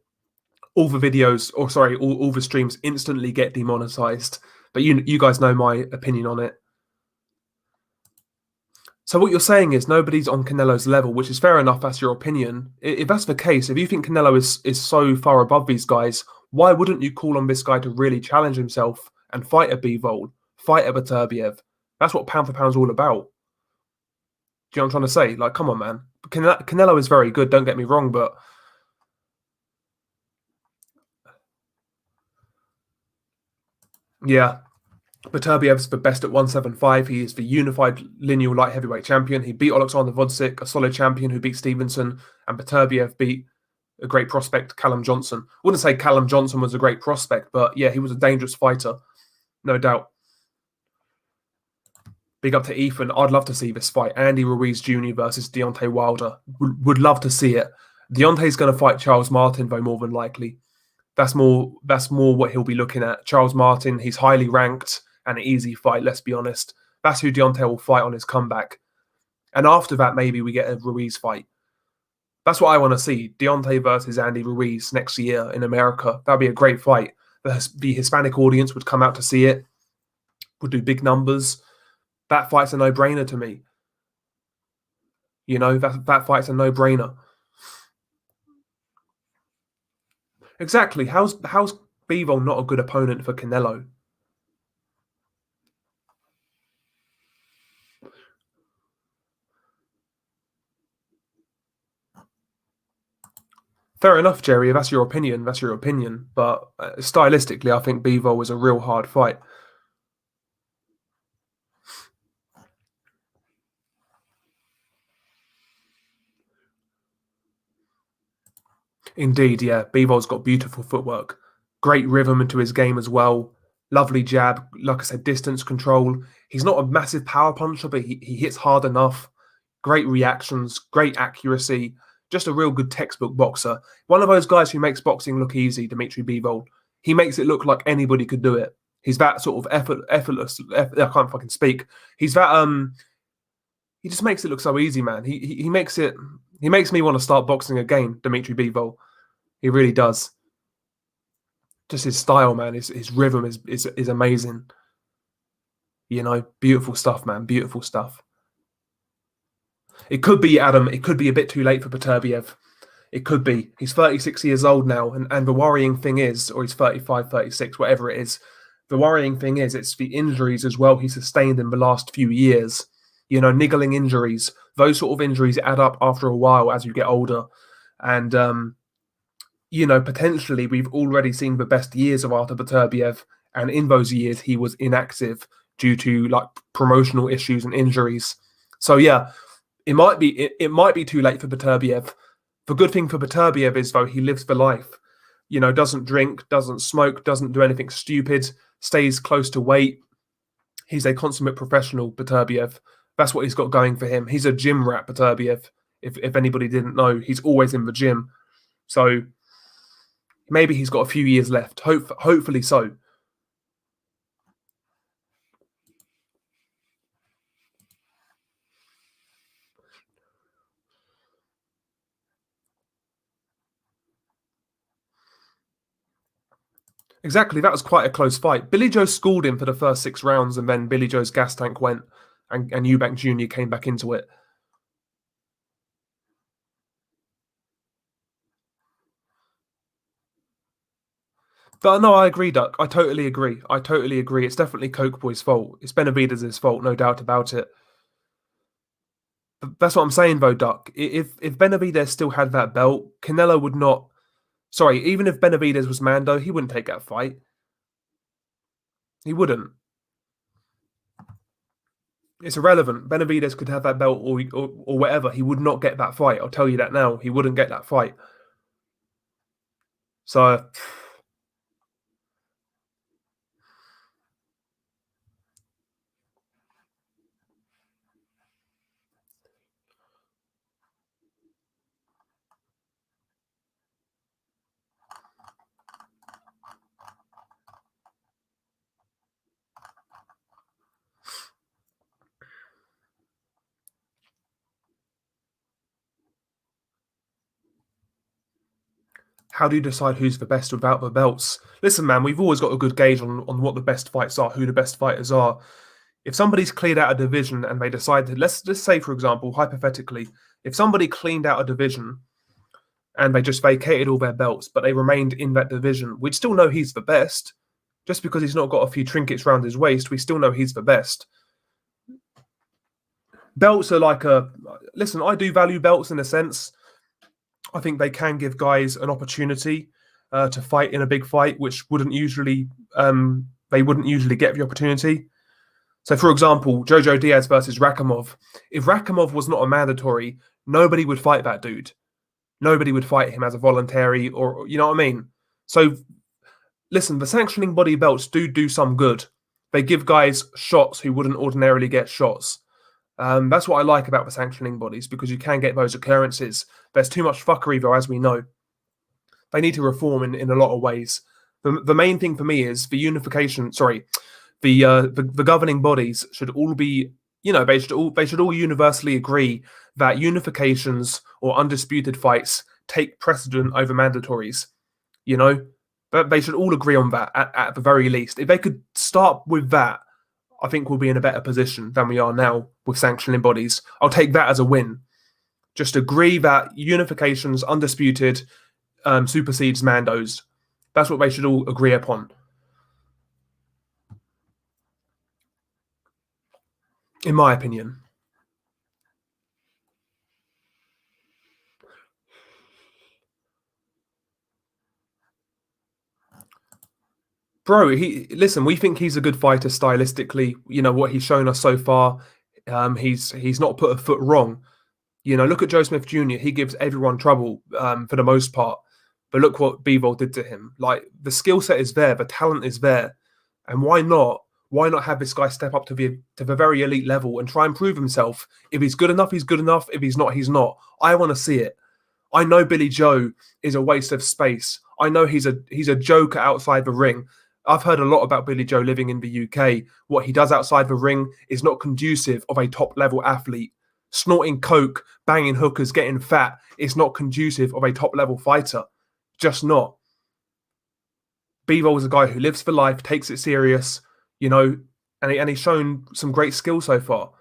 all the videos, or sorry, all the streams instantly get demonetized. But you guys know my opinion on it. So what you're saying is nobody's on Canelo's level, which is fair enough. That's your opinion. If that's the case, if you think Canelo is so far above these guys, why wouldn't you call on this guy to really challenge himself and fight a Bivol, fight a Beterbiev? That's what pound for pound's all about. Do you know what I'm trying to say? Like, come on, man. Canelo is very good. Don't get me wrong, but yeah, Beterbiev's the best at 175. He is the unified lineal light heavyweight champion. He beat Alexander Vodzik, a solid champion who beat Stevenson, and Beterbiev beat a great prospect, Callum Johnson. Wouldn't say Callum Johnson was a great prospect, but yeah, he was a dangerous fighter, no doubt. Big up to Ethan. I'd love to see this fight. Andy Ruiz Jr. versus Deontay Wilder. Would love to see it. Deontay's going to fight Charles Martin, though, more than likely. That's more what he'll be looking at. Charles Martin, he's highly ranked and an easy fight, let's be honest. That's who Deontay will fight on his comeback. And after that, maybe we get a Ruiz fight. That's what I want to see. Deontay versus Andy Ruiz next year in America. That'd be a great fight. The Hispanic audience would come out to see it, would do big numbers. That fight's a no-brainer to me. You know, that fight's a no-brainer. Exactly. How's Bivol not a good opponent for Canelo? Fair enough, Jerry. If that's your opinion, that's your opinion. But stylistically, I think Bivol was a real hard fight. Indeed, yeah. Bivol's got beautiful footwork, great rhythm into his game as well. Lovely jab. Like I said, distance control. He's not a massive power puncher, but he hits hard enough. Great reactions, great accuracy. Just a real good textbook boxer. One of those guys who makes boxing look easy, Dimitri Bivol. He makes it look like anybody could do it. He's that sort of effortless. I can't fucking speak. He's that He just makes it look so easy, man. He makes it. He makes me want to start boxing again, Dimitri Bivol. He really does. Just his style, man. His rhythm is amazing. You know, beautiful stuff, man. Beautiful stuff. It could be Adam. It could be a bit too late for Beterbiev. It could be. He's 36 years old now, and the worrying thing is, or he's 35, 36, whatever it is. The worrying thing is, it's the injuries as well he sustained in the last few years. You know, niggling injuries. Those sort of injuries add up after a while as you get older, and you know, potentially we've already seen the best years of Artur Beterbiev, and in those years he was inactive due to like promotional issues and injuries. So yeah, it might be too late for Beterbiev. The good thing for Beterbiev is though he lives the life. You know, doesn't drink, doesn't smoke, doesn't do anything stupid, stays close to weight. He's a consummate professional, Beterbiev. That's what he's got going for him. He's a gym rat, Beterbiev. If anybody didn't know, he's always in the gym. So maybe he's got a few years left. Hopefully so. Exactly, that was quite a close fight. Billy Joe schooled him for the first 6 rounds, and then Billy Joe's gas tank went, and Eubank Jr. came back into it. But no, I agree, Duck. I totally agree. I totally agree. It's definitely Coke Boy's fault. It's Benavidez' fault, no doubt about it. But that's what I'm saying, though, Duck. If Benavidez still had that belt, Canelo would not. Sorry, even if Benavidez was Mando, he wouldn't take that fight. He wouldn't. It's irrelevant. Benavidez could have that belt or whatever. He would not get that fight. I'll tell you that now. He wouldn't get that fight. So How do you decide who's the best without the belts? Listen, man, we've always got a good gauge on what the best fights are, who the best fighters are. If somebody's cleared out a division and they decide to, let's just say, for example, hypothetically, if somebody cleaned out a division and they just vacated all their belts, but they remained in that division, we'd still know he's the best. Just because he's not got a few trinkets around his waist, we still know he's the best. Belts are like listen, I do value belts in a sense. I think they can give guys an opportunity to fight in a big fight, which they wouldn't usually get the opportunity. So, for example, Jojo Diaz versus Rakhimov. If Rakhimov was not a mandatory, nobody would fight that dude. Nobody would fight him as a voluntary, or you know what I mean? So, listen, the sanctioning body belts do some good. They give guys shots who wouldn't ordinarily get shots. That's what I like about the sanctioning bodies, because you can get those occurrences. There's too much fuckery, though, as we know. They need to reform in a lot of ways. The main thing for me is the unification. Sorry, the governing bodies should all be, they should all universally agree that unifications or undisputed fights take precedent over mandatories. But they should all agree on that at the very least. If they could start with that, I think we'll be in a better position than we are now with sanctioning bodies. I'll take that as a win. Just agree that unifications, undisputed, supersedes Mandos. That's what they should all agree upon. In my opinion. Bro, listen, we think he's a good fighter stylistically. What he's shown us so far, he's not put a foot wrong. Look at Joe Smith Jr. He gives everyone trouble for the most part. But look what Bivol did to him. Like, the skill set is there, the talent is there. And why not? Why not have this guy step up to the very elite level and try and prove himself? If he's good enough, he's good enough. If he's not, he's not. I want to see it. I know Billy Joe is a waste of space. I know he's a joker outside the ring. I've heard a lot about Billy Joe living in the UK. What he does outside the ring is not conducive of a top-level athlete. Snorting coke, banging hookers, getting fat is not conducive of a top-level fighter. Just not. Bivol is a guy who lives for life, takes it serious, and he's shown some great skill so far.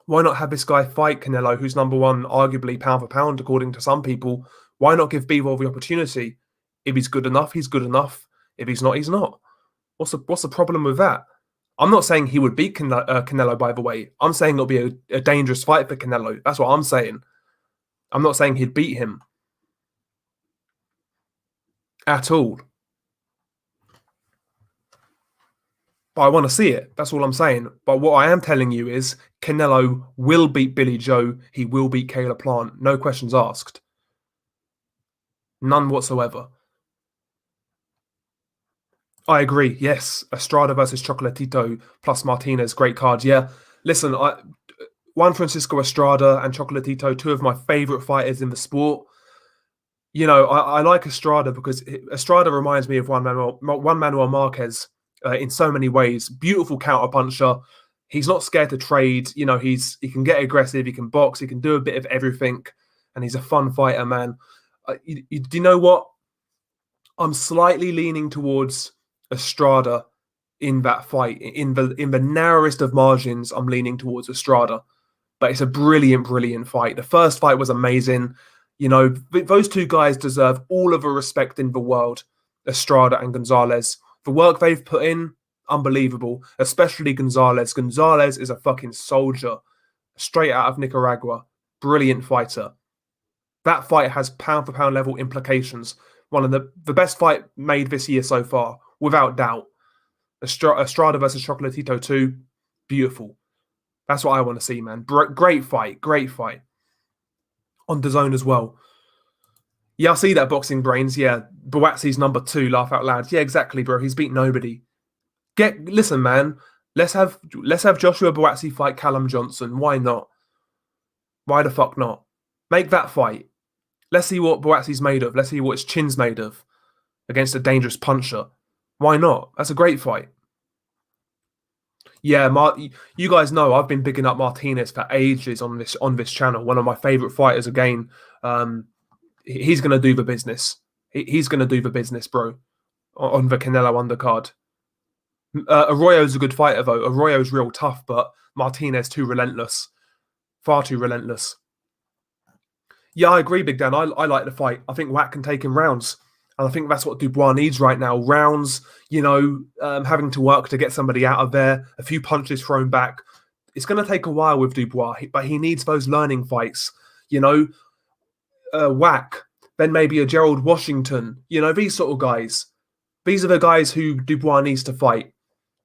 Why not have this guy fight Canelo, who's number one, arguably pound for pound, according to some people? Why not give Bivol the opportunity? If he's good enough, he's good enough. If he's not, he's not. What's the problem with that? I'm not saying he would beat Canelo, by the way. I'm saying it'll be a dangerous fight for Canelo. That's what I'm saying. I'm not saying he'd beat him. At all. But I want to see it. That's all I'm saying. But what I am telling you is Canelo will beat Billy Joe. He will beat Caleb Plant. No questions asked. None whatsoever. I agree. Yes. Estrada versus Chocolatito plus Martinez. Great card. Yeah. Listen, Juan Francisco Estrada and Chocolatito, two of my favorite fighters in the sport. I like Estrada because Estrada reminds me of Juan Manuel Marquez in so many ways. Beautiful counter puncher. He's not scared to trade. He can get aggressive. He can box. He can do a bit of everything, and he's a fun fighter, man. Do you know what? I'm slightly leaning towards Estrada in that fight. In the narrowest of margins, I'm leaning towards Estrada. But it's a brilliant, brilliant fight. The first fight was amazing. Those two guys deserve all of the respect in the world, Estrada and Gonzalez. The work they've put in, unbelievable, especially Gonzalez. Gonzalez is a fucking soldier, straight out of Nicaragua. Brilliant fighter. That fight has pound-for-pound level implications. One of the best fight made this year so far, without doubt. Estrada versus Chocolatito 2, beautiful. That's what I want to see, man. Great fight, great fight. On DAZN as well. Yeah, I see that, Boxing Brains. Yeah, Buatsi's number 2, laugh out loud. Yeah, exactly, bro. He's beat nobody. Listen, man. Let's have Joshua Buatsi fight Callum Johnson. Why not? Why the fuck not? Make that fight. Let's see what Buatsi's made of. Let's see what his chin's made of against a dangerous puncher. Why not? That's a great fight. Yeah, you guys know I've been bigging up Martinez for ages on this channel. One of my favorite fighters again. He's going to do the business. He's going to do the business, bro, on the Canelo undercard. Arroyo's a good fighter, though. Arroyo's real tough, but Martinez too relentless. Far too relentless. Yeah, I agree, Big Dan. I like the fight. I think Wack can take him rounds. And I think that's what Dubois needs right now. Rounds, having to work to get somebody out of there, a few punches thrown back. It's going to take a while with Dubois, but he needs those learning fights. Wack, then maybe a Gerald Washington. These sort of guys. These are the guys who Dubois needs to fight.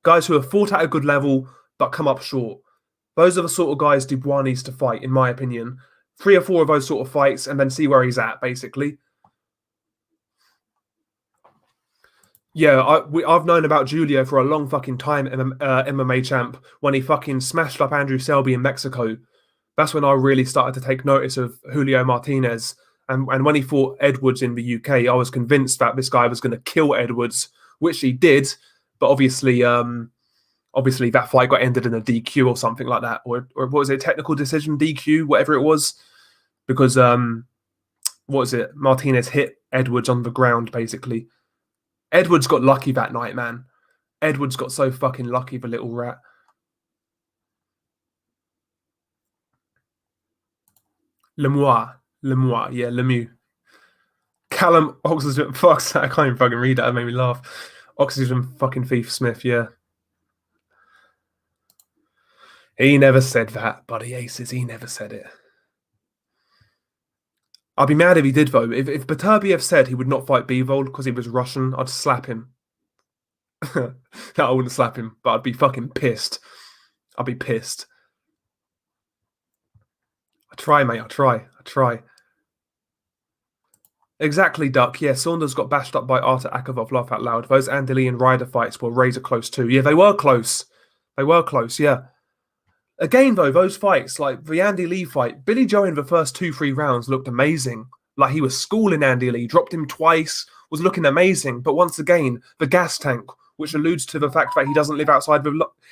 Guys who have fought at a good level, but come up short. Those are the sort of guys Dubois needs to fight, in my opinion. 3 or 4 of those sort of fights, and then see where he's at, basically. Yeah, I've known about Julio for a long fucking time, MMA champ, when he fucking smashed up Andrew Selby in Mexico. That's when I really started to take notice of Julio Martinez. And when he fought Edwards in the UK, I was convinced that this guy was going to kill Edwards, which he did. But obviously that fight got ended in a DQ or something like that. Or what was it, technical decision, DQ, whatever it was. Because, Martinez hit Edwards on the ground, basically. Edwards got lucky that night, man. Edwards got so fucking lucky, the little rat. Lemieux. Callum Oxygen, fuck's that, I can't even fucking read that, it made me laugh. Oxygen fucking Thief Smith, yeah. He never said that, buddy Aces, he never said it. I'd be mad if he did, though. If Beterbiev said he would not fight Bivol because he was Russian, I'd slap him. No, I wouldn't slap him, but I'd be fucking pissed. I'd be pissed. I try, mate. I try. Exactly, Duck. Yeah, Saunders got bashed up by Artur Akavov, laugh out loud. Those Andy Lee and Ryder fights were razor close too. Yeah, they were close. Yeah. Again, though, those fights, like the Andy Lee fight, Billy Joe in the first 2-3 rounds looked amazing. Like he was schooling Andy Lee, dropped him twice, was looking amazing. But once again, the gas tank, which alludes to the fact that he doesn't live outside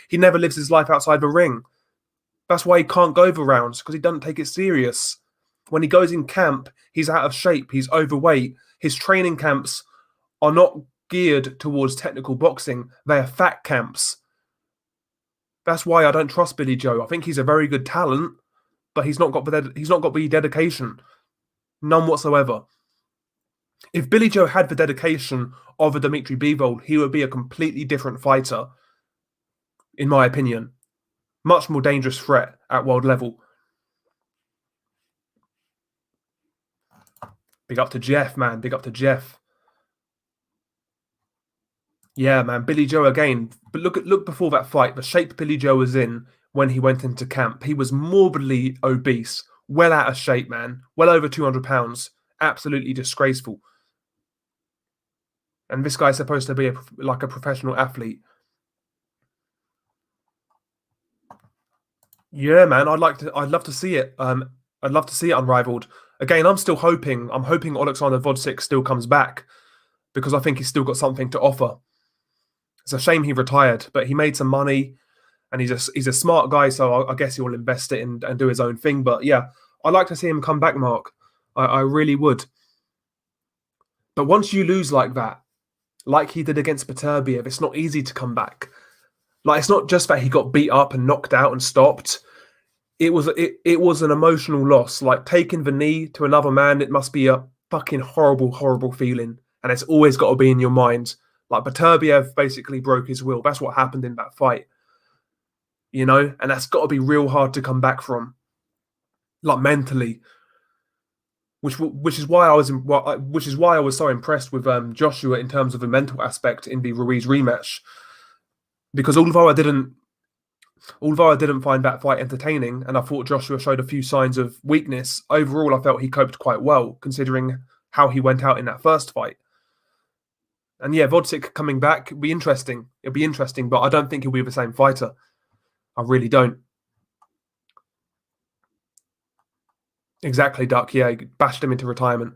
he never lives his life outside the ring. That's why he can't go the rounds, because he doesn't take it serious. When he goes in camp, he's out of shape, he's overweight. His training camps are not geared towards technical boxing. They are fat camps. That's why I don't trust Billy Joe. I think he's a very good talent, but he's not got the dedication. None whatsoever. If Billy Joe had the dedication of a Dimitri Bivol, he would be a completely different fighter, in my opinion. Much more dangerous threat at world level. Big up to Jeff, man. Big up to Jeff. Yeah, man. Billy Joe again. But look before that fight, the shape Billy Joe was in when he went into camp. He was morbidly obese, well out of shape, man. Well over 200 pounds. Absolutely disgraceful. And this guy's supposed to be like a professional athlete. Yeah, man. I'd love to see it. I'd love to see it unrivaled. Again, I'm hoping Alexander Vodsik still comes back, because I think he's still got something to offer. It's a shame he retired, but he made some money, and he's a smart guy, so I guess he will invest it and do his own thing. But yeah, I'd like to see him come back, Mark. I really would. But once you lose like that, like he did against Beterbiev, it's not easy to come back. Like, it's not just that he got beat up and knocked out and stopped. It was an emotional loss. Like, taking the knee to another man, it must be a fucking horrible, horrible feeling. And it's always got to be in your mind. Like, Beterbiev basically broke his will. That's what happened in that fight. And that's got to be real hard to come back from. Like, mentally. Which is why I was so impressed with Joshua in terms of the mental aspect in the Ruiz rematch. Because although I didn't find that fight entertaining, and I thought Joshua showed a few signs of weakness, overall I felt he coped quite well, considering how he went out in that first fight. And yeah, Vodsik coming back, it'll be interesting, but I don't think he'll be the same fighter. I really don't. Exactly, Duck. Yeah, he bashed him into retirement.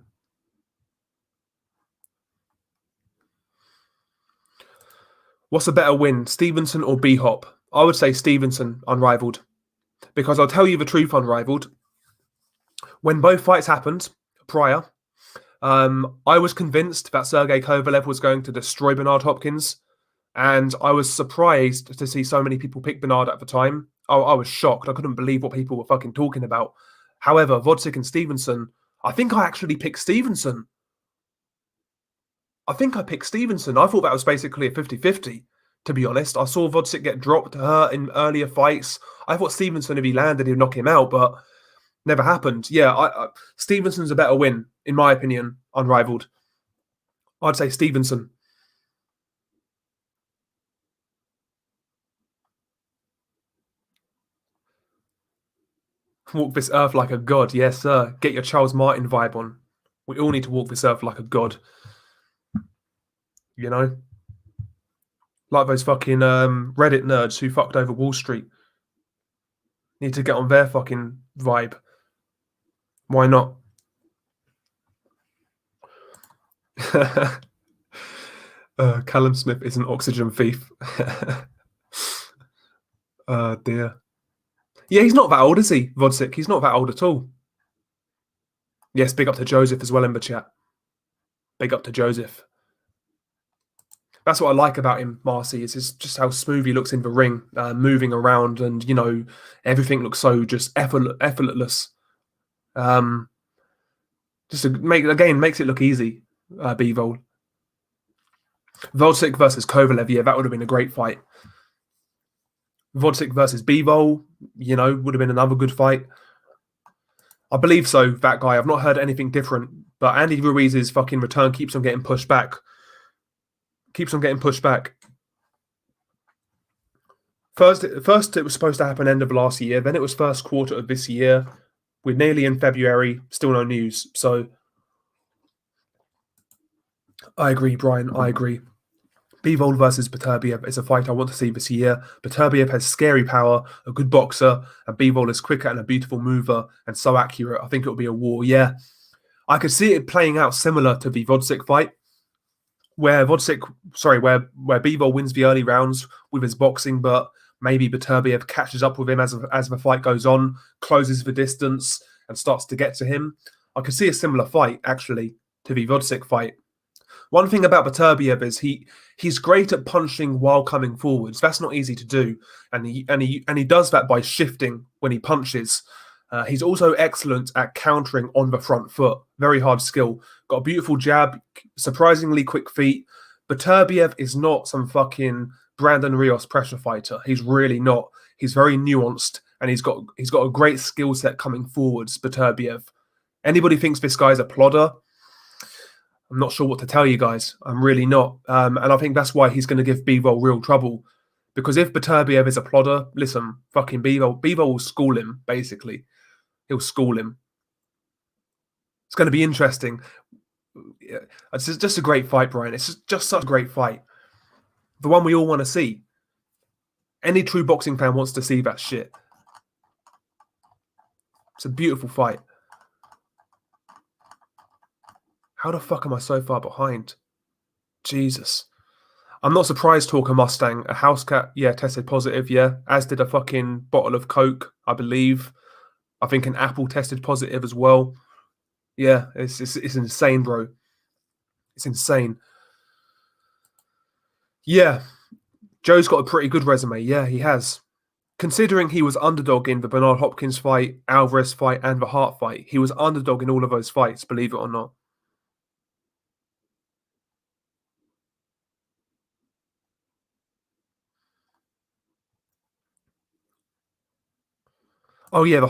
What's a better win, Stevenson or B-Hop? I would say Stevenson, unrivaled. Because I'll tell you the truth, unrivaled. When both fights happened prior, I was convinced that Sergey Kovalev was going to destroy Bernard Hopkins, and I was surprised to see so many people pick Bernard at the time. I was shocked. I couldn't believe what people were fucking talking about. However, Vodzik and Stevenson, I think I actually picked Stevenson. I thought that was basically a 50-50, to be honest. I saw Vodzik get dropped to her in earlier fights. I thought Stevenson, if he landed, he'd knock him out, but never happened. Yeah, Stevenson's a better win, in my opinion, unrivaled. I'd say Stevenson. Walk this earth like a god, yes, sir. Get your Charles Martin vibe on. We all need to walk this earth like a god. You know? Like those fucking Reddit nerds who fucked over Wall Street. Need to get on their fucking vibe. Why not? Callum Smith is an oxygen thief. Dear. Yeah, he's not that old, is he, Vodzik? He's not that old at all. Yes, big up to Joseph as well in the chat. Big up to Joseph. That's what I like about him, Marcy, is just how smooth he looks in the ring, moving around, and, you know, everything looks so just effortless. Just to makes it look easy, Bivol. Vodzik versus Kovalev, yeah, that would have been a great fight. Vodzik versus Bivol, you know, would have been another good fight. I believe so, that guy. I've not heard anything different, but Andy Ruiz's fucking return keeps on getting pushed back. First, it was supposed to happen end of last year. Then it was first quarter of this year. We're nearly in February. Still no news. So I agree, Brian. I agree. Bivol versus Beterbiev is a fight I want to see this year. Beterbiev has scary power, a good boxer, and Bivol is quicker and a beautiful mover and so accurate. I think it'll be a war. Yeah, I could see it playing out similar to the Vodzik fight, where Bivol wins the early rounds with his boxing, but maybe Beterbiev catches up with him as the fight goes on, closes the distance, and starts to get to him. I could see a similar fight, actually, to the Vodzik fight. One thing about Beterbiev is he's great at punching while coming forwards. That's not easy to do, and he does that by shifting when he punches. He's also excellent at countering on the front foot. Very hard skill. Got a beautiful jab, surprisingly quick feet. Beterbiev is not some fucking Brandon Rios pressure fighter. He's really not. He's very nuanced, and he's got a great skill set coming forwards. Beterbiev. Anybody thinks this guy's a plodder? I'm not sure what to tell you guys. I'm really not. And I think that's why he's going to give Bivol real trouble. Because if Beterbiev is a plodder, listen, fucking Bivol will school him, basically. He'll school him. It's going to be interesting. It's just a great fight, Brian. It's just such a great fight. The one we all want to see. Any true boxing fan wants to see that shit. It's a beautiful fight. How the fuck am I so far behind? Jesus. I'm not surprised Talker Mustang, a house cat, yeah, tested positive, yeah. As did a fucking bottle of Coke, I believe. I think an apple tested positive as well. Yeah, it's insane, bro. It's insane. Yeah, Joe's got a pretty good resume. Yeah, he has. Considering he was underdog in the Bernard Hopkins fight, Alvarez fight, and the Hart fight, he was underdog in all of those fights, believe it or not. Oh yeah,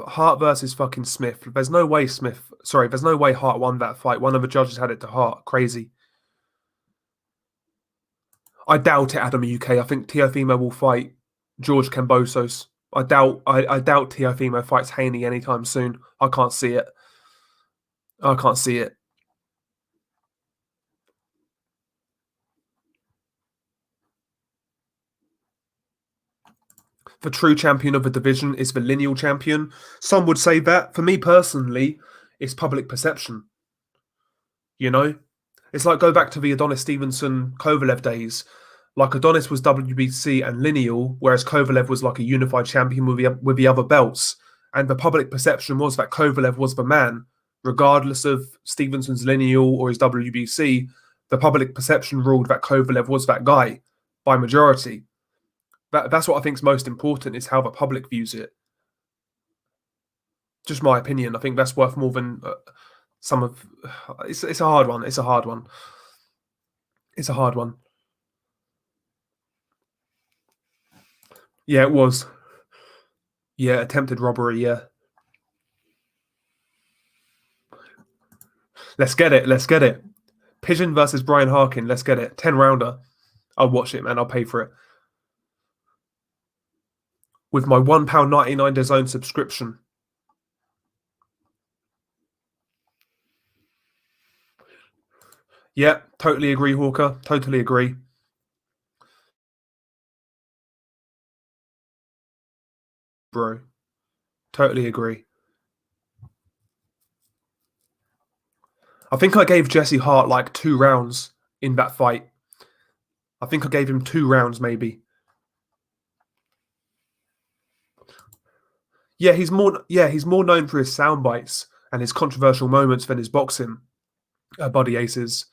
Hart versus fucking Smith. There's no way Hart won that fight. One of the judges had it to Hart. Crazy. I doubt it, Adam UK. I think Teofimo will fight George Kambosos. I doubt Teofimo fights Haney anytime soon. I can't see it. The true champion of the division is the lineal champion. Some would say that. For me personally, it's public perception. You know? It's like go back to the Adonis Stevenson Kovalev days. Like Adonis was WBC and lineal, whereas Kovalev was like a unified champion with the other belts. And the public perception was that Kovalev was the man. regardless of Stevenson's lineal or his WBC, the public perception ruled that Kovalev was that guy by majority. That's what I think is most important, is how the public views it. Just my opinion. I think that's worth more than some of. It's a hard one. It's a hard one. It's a hard one. Yeah, it was. Yeah, attempted robbery. Yeah. Let's get it. Let's get it. Pigeon versus Brian Harkin. Let's get it. 10-rounder. I'll watch it, man. I'll pay for it. With my £1.99 DAZN subscription. Yeah, totally agree, Hawker. Totally agree. Bro. Totally agree. I think I gave Jesse Hart like 2 rounds in that fight. I think I gave him 2 rounds, maybe. Yeah, he's more known for his sound bites and his controversial moments than his boxing body aces.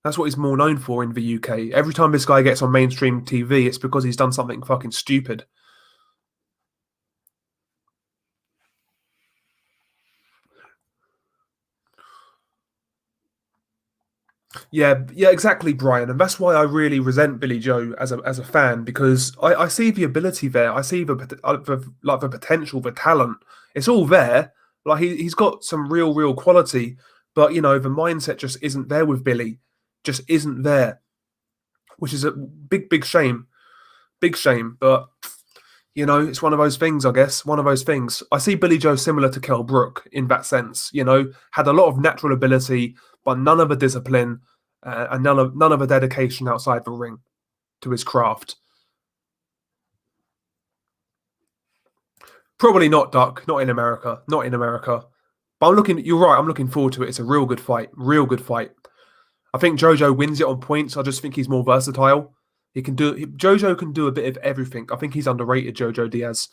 That's what he's more known for in the UK. Every time this guy gets on mainstream TV, it's because he's done something fucking stupid. Yeah, exactly, Brian, and that's why I really resent Billy Joe as a fan, because I see the ability there. I see the potential, the talent. It's all there. Like he's got some real quality, but the mindset just isn't there with Billy. Just isn't there, which is a big shame. Big shame, but it's one of those things, I guess. One of those things. I see Billy Joe similar to Kell Brook in that sense. Had a lot of natural ability, but none of the discipline and none of the dedication outside the ring to his craft. Probably not, Duck. Not in America. Not in America. But You're right. I'm looking forward to it. It's a real good fight. Real good fight. I think Jojo wins it on points. I just think he's more versatile. Jojo can do a bit of everything. I think he's underrated, Jojo Diaz.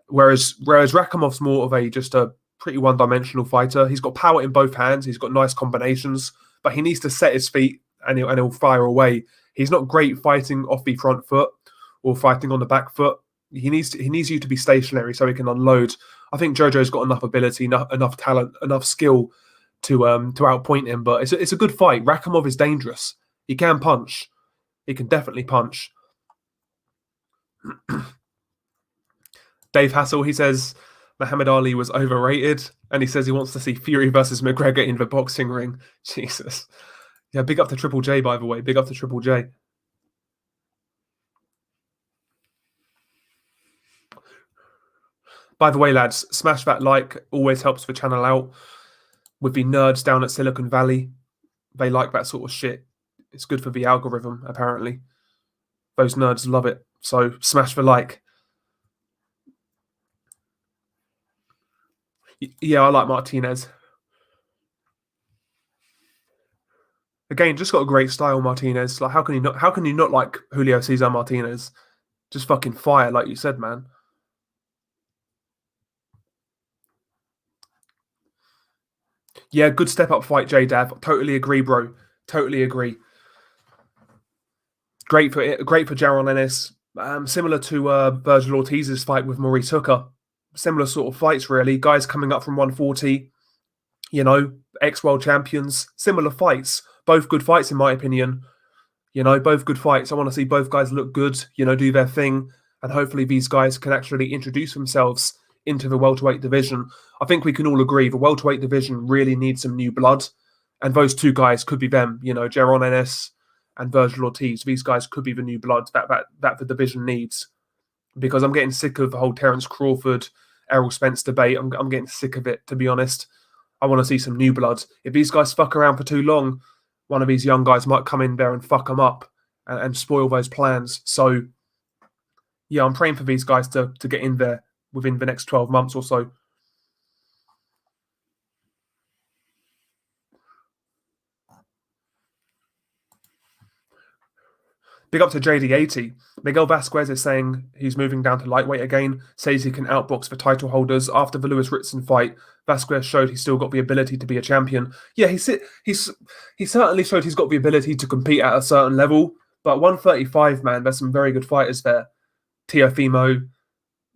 Whereas Rakimov's more of just a pretty one-dimensional fighter. He's got power in both hands. He's got nice combinations, but he needs to set his feet and he'll fire away. He's not great fighting off the front foot or fighting on the back foot. He needs you to be stationary so he can unload. I think Jojo's got enough ability, enough talent, enough skill to outpoint him. But it's a good fight. Rakimov is dangerous. He can punch. He can definitely punch. Dave Hassel, he says Muhammad Ali was overrated, and he says he wants to see Fury versus McGregor in the boxing ring. Jesus. Yeah, big up to Triple J, by the way. Big up to Triple J. By the way, lads, smash that like. Always helps the channel out. With the nerds down at Silicon Valley, they like that sort of shit. It's good for the algorithm, apparently. Those nerds love it. So smash the like. Yeah, I like Martinez. Again, just got a great style, Martinez. Like, how can you not like Julio Cesar Martinez? Just fucking fire, like you said, man. Yeah, good step up fight, J-Dav. Totally agree, bro. Totally agree. Great for Jaron Ennis. Similar to Virgil Ortiz's fight with Maurice Hooker. Similar sort of fights, really. Guys coming up from 140, ex-world champions. Similar fights. Both good fights, in my opinion. Both good fights. I want to see both guys look good, do their thing. And hopefully these guys can actually introduce themselves into the welterweight division. I think we can all agree the welterweight division really needs some new blood. And those two guys could be them, Jaron Ennis and Virgil Ortiz. These guys could be the new blood that the division needs. Because I'm getting sick of the whole Terence Crawford, Errol Spence debate. I'm getting sick of it, to be honest. I want to see some new blood. If these guys fuck around for too long, one of these young guys might come in there and fuck them up and spoil those plans. So, yeah, I'm praying for these guys to get in there within the next 12 months or so. Big up to JD80. Miguel Vasquez is saying he's moving down to lightweight again, says he can outbox the title holders. After the Lewis Ritson fight, Vasquez showed he's still got the ability to be a champion. Yeah, he certainly showed he's got the ability to compete at a certain level, but 135, man, there's some very good fighters there. Teofimo,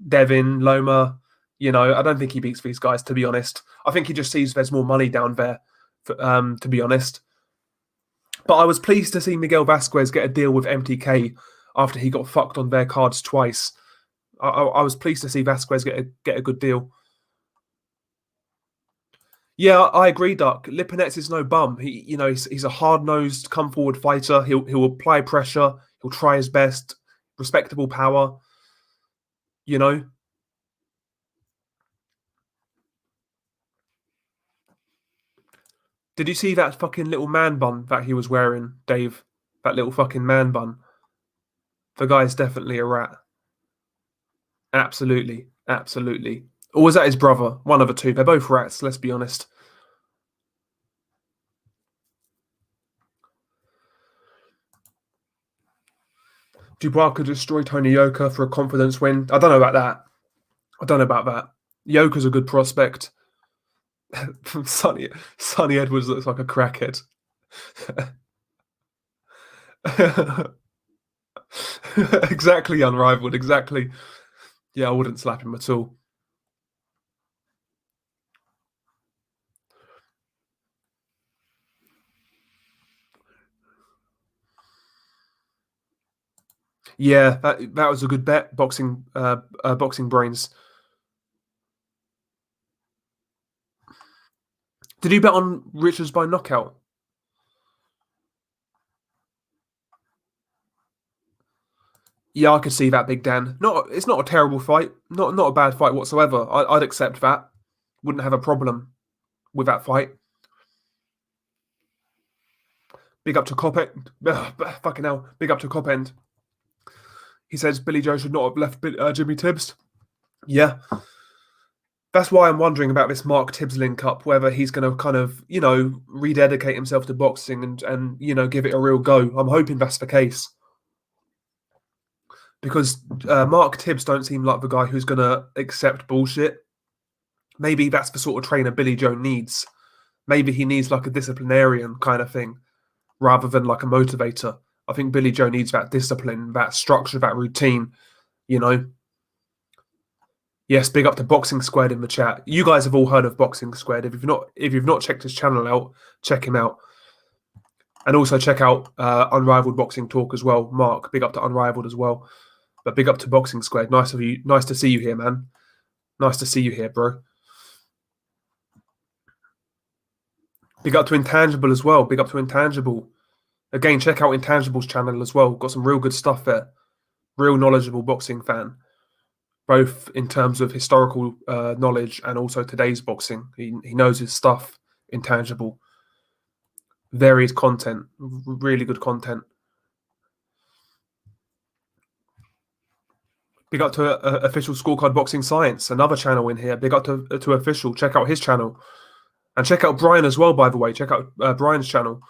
Devin, Loma, I don't think he beats these guys, to be honest. I think he just sees there's more money down there, to be honest. But I was pleased to see Miguel Vasquez get a deal with MTK after he got fucked on their cards twice. I was pleased to see Vasquez get a good deal. Yeah, I agree, Duck. Lipinets is no bum. He's a hard-nosed, come-forward fighter. He'll apply pressure. He'll try his best. Respectable power. Did you see that fucking little man bun that he was wearing, Dave? That little fucking man bun. The guy's definitely a rat. Absolutely. Absolutely. Or was that his brother? One of the two. They're both rats, let's be honest. Dubois could destroy Tony Yoka for a confidence win. I don't know about that. Yoka's a good prospect. Sonny Edwards looks like a crackhead. Exactly, unrivaled. Exactly. Yeah, I wouldn't slap him at all. Yeah, that was a good bet. Boxing brains. Did you bet on Richards by knockout? Yeah, I could see that, Big Dan. It's not a terrible fight. Not a bad fight whatsoever. I'd accept that. Wouldn't have a problem with that fight. Big up to Copend. Fucking hell. Big up to Copend. He says Billy Joe should not have left Jimmy Tibbs. Yeah. That's why I'm wondering about this Mark Tibbs link up, whether he's going to kind of, rededicate himself to boxing and give it a real go. I'm hoping that's the case. Because Mark Tibbs don't seem like the guy who's going to accept bullshit. Maybe that's the sort of trainer Billy Joe needs. Maybe he needs like a disciplinarian kind of thing rather than like a motivator. I think Billy Joe needs that discipline, that structure, that routine, Yes, big up to Boxing Squared in the chat. You guys have all heard of Boxing Squared. If you've not checked his channel out, check him out. And also check out Unrivaled Boxing Talk as well. Mark, big up to Unrivaled as well. But big up to Boxing Squared. Nice to see you here, man. Nice to see you here, bro. Big up to Intangible as well. Big up to Intangible. Again, check out Intangible's channel as well. Got some real good stuff there. Real knowledgeable boxing fan. Both in terms of historical knowledge and also today's boxing. He knows his stuff. Intangible. Varied content. Really good content. Big up to Official Scorecard Boxing Science. Another channel in here. Big up to Official. Check out his channel. And check out Brian as well, by the way. Check out Brian's channel.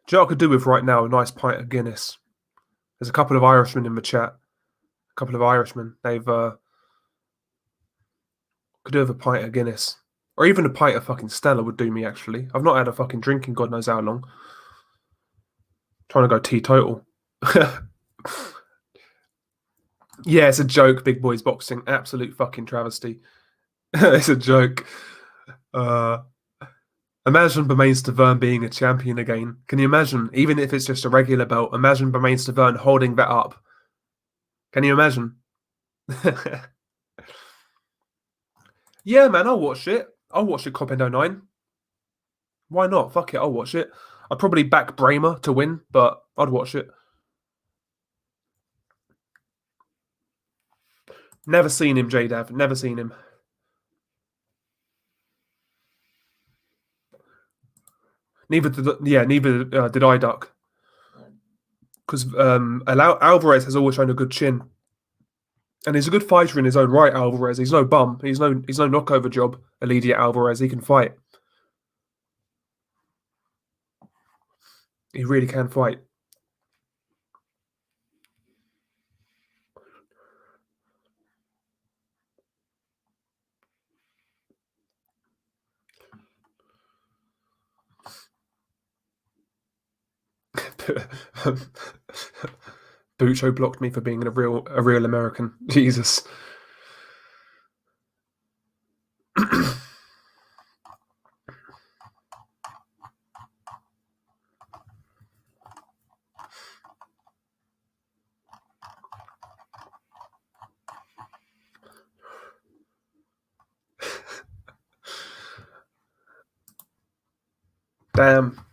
Do you know what I could do with right now? A nice pint of Guinness. There's a couple of Irishmen in the chat. A couple of Irishmen. They've could do with a pint of Guinness. Or even a pint of fucking Stella would do me, actually. I've not had a fucking drink in God knows how long. Trying to go teetotal. Yeah, it's a joke, Big Boys Boxing. Absolute fucking travesty. It's a joke. Imagine Bermain Stavern being a champion again. Can you imagine? Even if it's just a regular belt, imagine Bermain Stavern holding that up. Can you imagine? Yeah, man, I'll watch it. I'll watch it, Cop 09. Why not? Fuck it, I'll watch it. I'd probably back Bramer to win, but I'd watch it. Never seen him, J-Dav. Never seen him. Neither did I, Duck. because Alvarez has always shown a good chin, and he's a good fighter in his own right. Alvarez, he's no bum. He's no knockover job. Elidia Alvarez, he can fight. He really can fight. Bucho blocked me for being a real American. Jesus. Damn.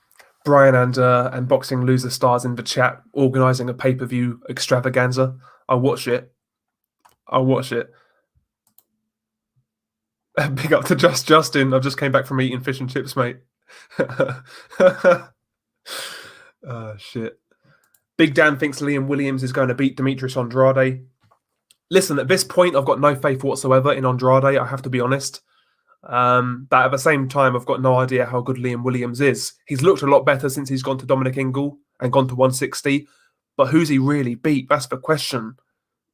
Brian and Boxing Loser Stars in the chat organising a pay-per-view extravaganza. I'll watch it. I'll watch it. Big up to Justin. I just came back from eating fish and chips, mate. Shit. Big Dan thinks Liam Williams is going to beat Demetrius Andrade. Listen, at this point, I've got no faith whatsoever in Andrade. I have to be honest. But at the same time, I've got no idea how good Liam Williams is. He's looked a lot better since he's gone to Dominic Ingle and gone to 160. But who's he really beat? That's the question.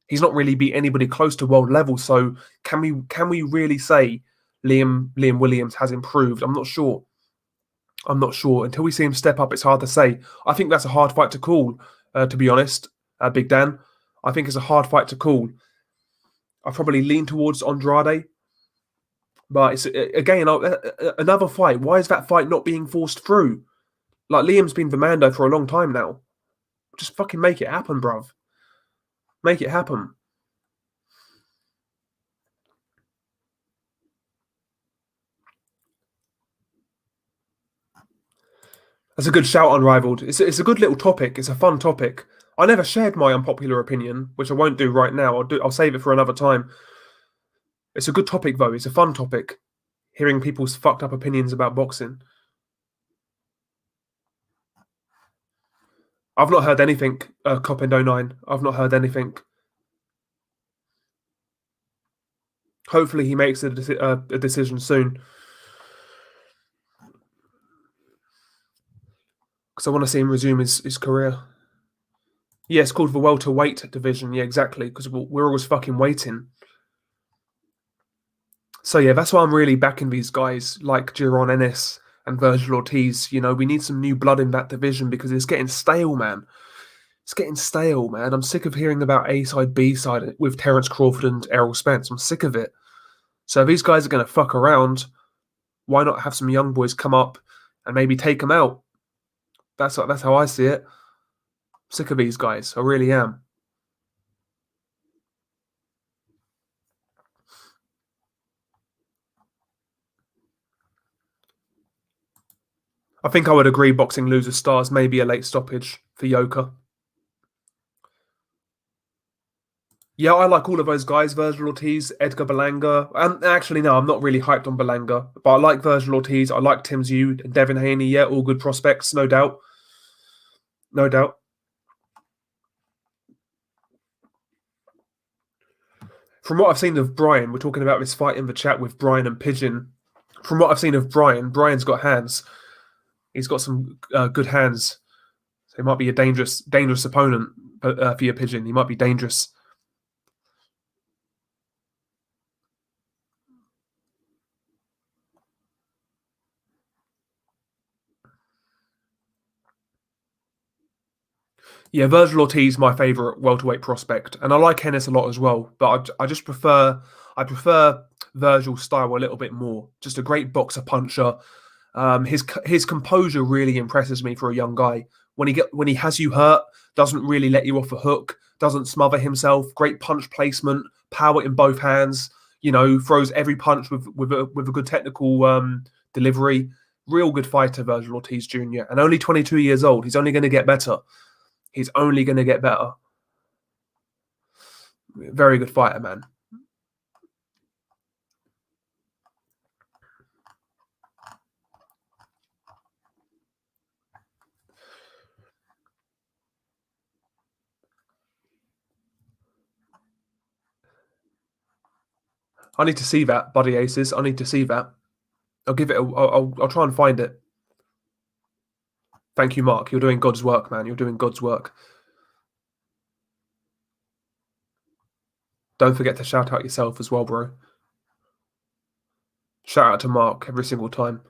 He's not really beat anybody close to world level. So can we really say Liam Williams has improved? I'm not sure. Until we see him step up, it's hard to say. I think that's a hard fight to call, to be honest, Big Dan. I think it's a hard fight to call. I probably lean towards Andrade. But it's, again, another fight. Why is that fight not being forced through? Like, Liam's been the Mando for a long time now. Just fucking make it happen, bruv. Make it happen. That's a good shout, Unrivaled. It's a good little topic. It's a fun topic. I never shared my unpopular opinion, which I won't do right now. I'll save it for another time. It's a good topic, though. It's a fun topic. Hearing people's fucked up opinions about boxing. I've not heard anything, Copendo9. I've not heard anything. Hopefully he makes a decision soon. Because I want to see him resume his career. Yeah, it's called the welterweight division. Yeah, exactly. Because we're always fucking waiting. So yeah, that's why I'm really backing these guys like Giron Ennis and Virgil Ortiz. You know, we need some new blood in that division because it's getting stale, man. It's getting stale, man. I'm sick of hearing about A side, B side with Terence Crawford and Errol Spence. I'm sick of it. So if these guys are going to fuck around, why not have some young boys come up and maybe take them out? That's how I see it. Sick of these guys. I really am. I think I would agree Boxing Loser Stars may be a late stoppage for Yoka. Yeah, I like all of those guys. Virgil Ortiz, Edgar Berlanga. Actually, no, I'm not really hyped on Berlanga. But I like Virgil Ortiz. I like Tim Zhu and Devin Haney. Yeah, all good prospects, no doubt. No doubt. From what I've seen of Brian, we're talking about this fight in the chat with Brian and Pigeon. From what I've seen of Brian, Brian's got hands. He's got some good hands. So he might be a dangerous opponent for your Pigeon. He might be dangerous. Yeah, Virgil Ortiz, my favourite welterweight prospect, and I like Ennis a lot as well. But I just prefer Virgil's style a little bit more. Just a great boxer puncher. His composure really impresses me for a young guy. When he has you hurt, doesn't really let you off a hook, doesn't smother himself. Great punch placement, power in both hands. You know, throws every punch with a good technical delivery. Real good fighter, Virgil Ortiz Jr. And only 22 years old. He's only going to get better. He's only going to get better. Very good fighter, man. I need to see that, Buddy Aces. I need to see that. I'll give it. I'll try and find it. Thank you, Mark. You're doing God's work, man. You're doing God's work. Don't forget to shout out yourself as well, bro. Shout out to Mark every single time.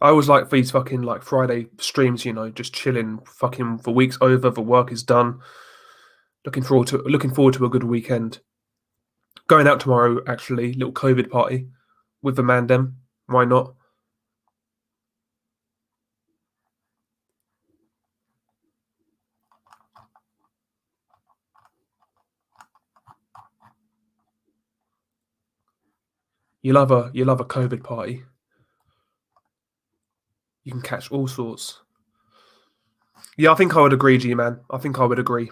I always like these fucking like Friday streams, just chilling, fucking the week's over, the work is done. Looking forward to a good weekend. Going out tomorrow, actually, little COVID party with the Mandem. Why not? You love a COVID party. You can catch all sorts. Yeah, I think I would agree, G-Man. I think I would agree.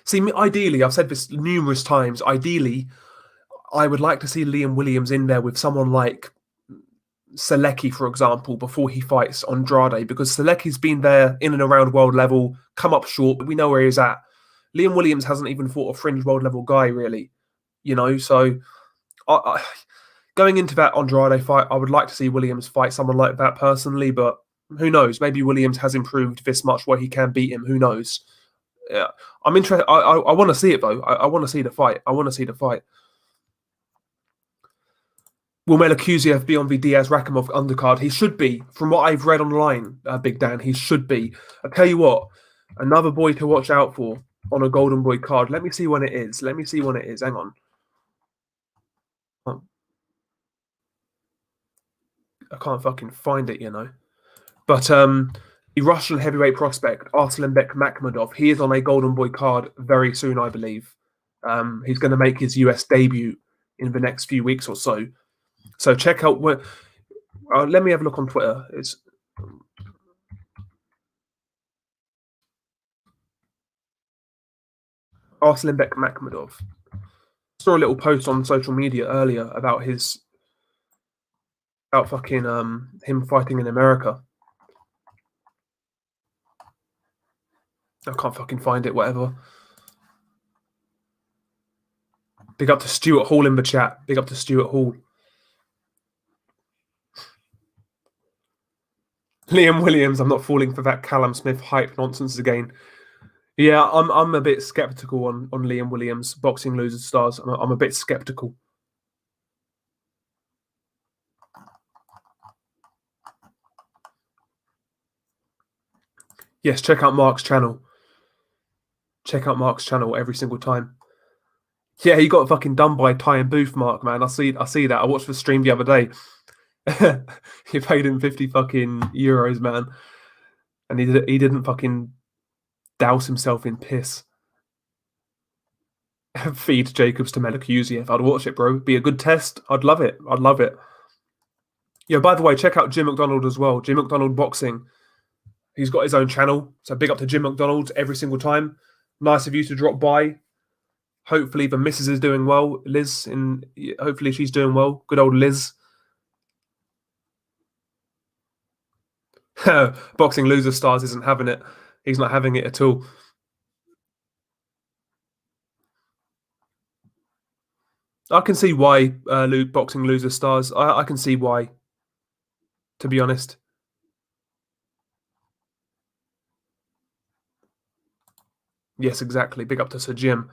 See, ideally, I've said this numerous times, ideally, I would like to see Liam Williams in there with someone like Selecki, for example, before he fights Andrade, because Selecki's been there in and around world level, come up short, but we know where he's at. Liam Williams hasn't even fought a fringe world level guy, really. So going into that Andrade fight, I would like to see Williams fight someone like that personally, but who knows? Maybe Williams has improved this much where he can beat him. Who knows? Yeah, I'm interested. I want to see it though. I want to see the fight. I want to see the fight. Will Melicusia be on the Diaz Rakhimov undercard? He should be, from what I've read online. Big Dan, he should be. I tell you what, another boy to watch out for on a Golden Boy card. Let me see when it is. Hang on. I can't fucking find it, But the Russian heavyweight prospect, Arslanbek Makhmudov, he is on a Golden Boy card very soon, I believe. He's going to make his US debut in the next few weeks or so. So check out where. Let me have a look on Twitter. It's Arslanbek Makhmudov. Saw a little post on social media earlier about fucking him fighting in America. I can't fucking find it. Whatever. Big up to Stuart Hall in the chat. Big up to Stuart Hall. Liam Williams, I'm not falling for that Callum Smith hype nonsense again. Yeah, I'm a bit skeptical on Liam Williams, boxing losers stars. I'm a bit skeptical. Yes, check out Mark's channel. Check out Mark's channel every single time. Yeah, he got fucking done by Ty and Booth, Mark, man. I see that. I watched the stream the other day. He paid him 50 fucking euros, man. And he didn't fucking douse himself in piss. Feed Jacobs to Melicusia. If I'd watch it, bro, be a good test. I'd love it. Yeah, by the way, check out Jim McDonald as well. Jim McDonald Boxing. He's got his own channel. So big up to Jim McDonald every single time. Nice of you to drop by. Hopefully the missus is doing well. Hopefully she's doing well. Good old Liz. Boxing loser stars isn't having it. He's not having it at all. I can see why boxing loser stars. I can see why, to be honest. Yes, exactly. Big up to Sir Jim.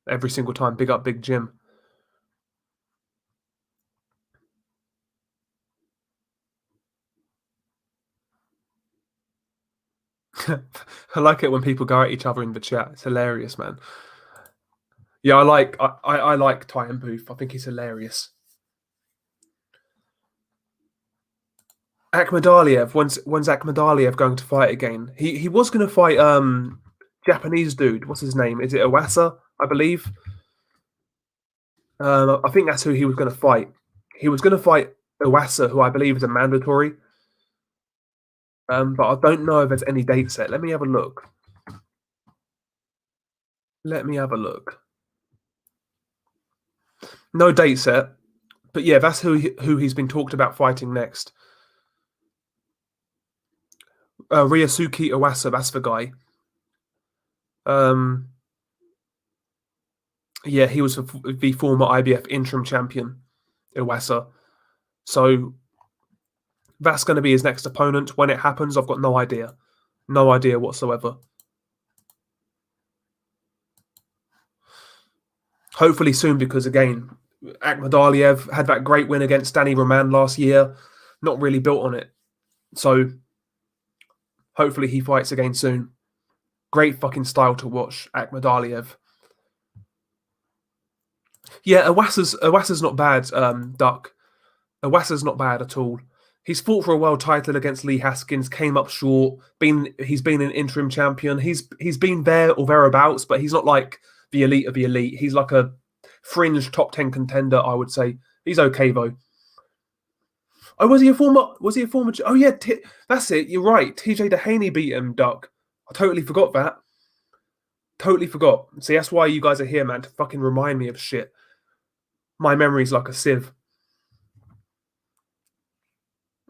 Every single time. Big up Big Jim. I like it when people go at each other in the chat. It's hilarious, man. Yeah, I like Ty and Booth. I think he's hilarious. Akhmadaliev. When's Akhmadaliev going to fight again? He was going to fight Japanese dude. What's his name? Is it Iwasa? I believe. I think that's who he was going to fight. He was going to fight Iwasa, who I believe is a mandatory. But I don't know if there's any date set. Let me have a look. No date set. But yeah, that's who he's been talked about fighting next. Ryosuke Iwasa, that's the guy. Yeah, he was the former IBF interim champion, Iwasa. So that's going to be his next opponent. When it happens, I've got no idea. No idea whatsoever. Hopefully soon, because again, Akhmadaliev had that great win against Danny Roman last year. Not really built on it. So hopefully he fights again soon. Great fucking style to watch, Akhmadaliev. Yeah, Iwasa's not bad, Duck. Iwasa's not bad at all. He's fought for a world title against Lee Haskins, came up short. He's been an interim champion. He's been there or thereabouts, but he's not like the elite of the elite. He's like a fringe top 10 contender, I would say. He's okay though. Oh, was he a former? Oh yeah, that's it. You're right. TJ Dehaney beat him, Duck. I totally forgot that. Totally forgot. See, that's why you guys are here, man, to fucking remind me of shit. My memory's like a sieve.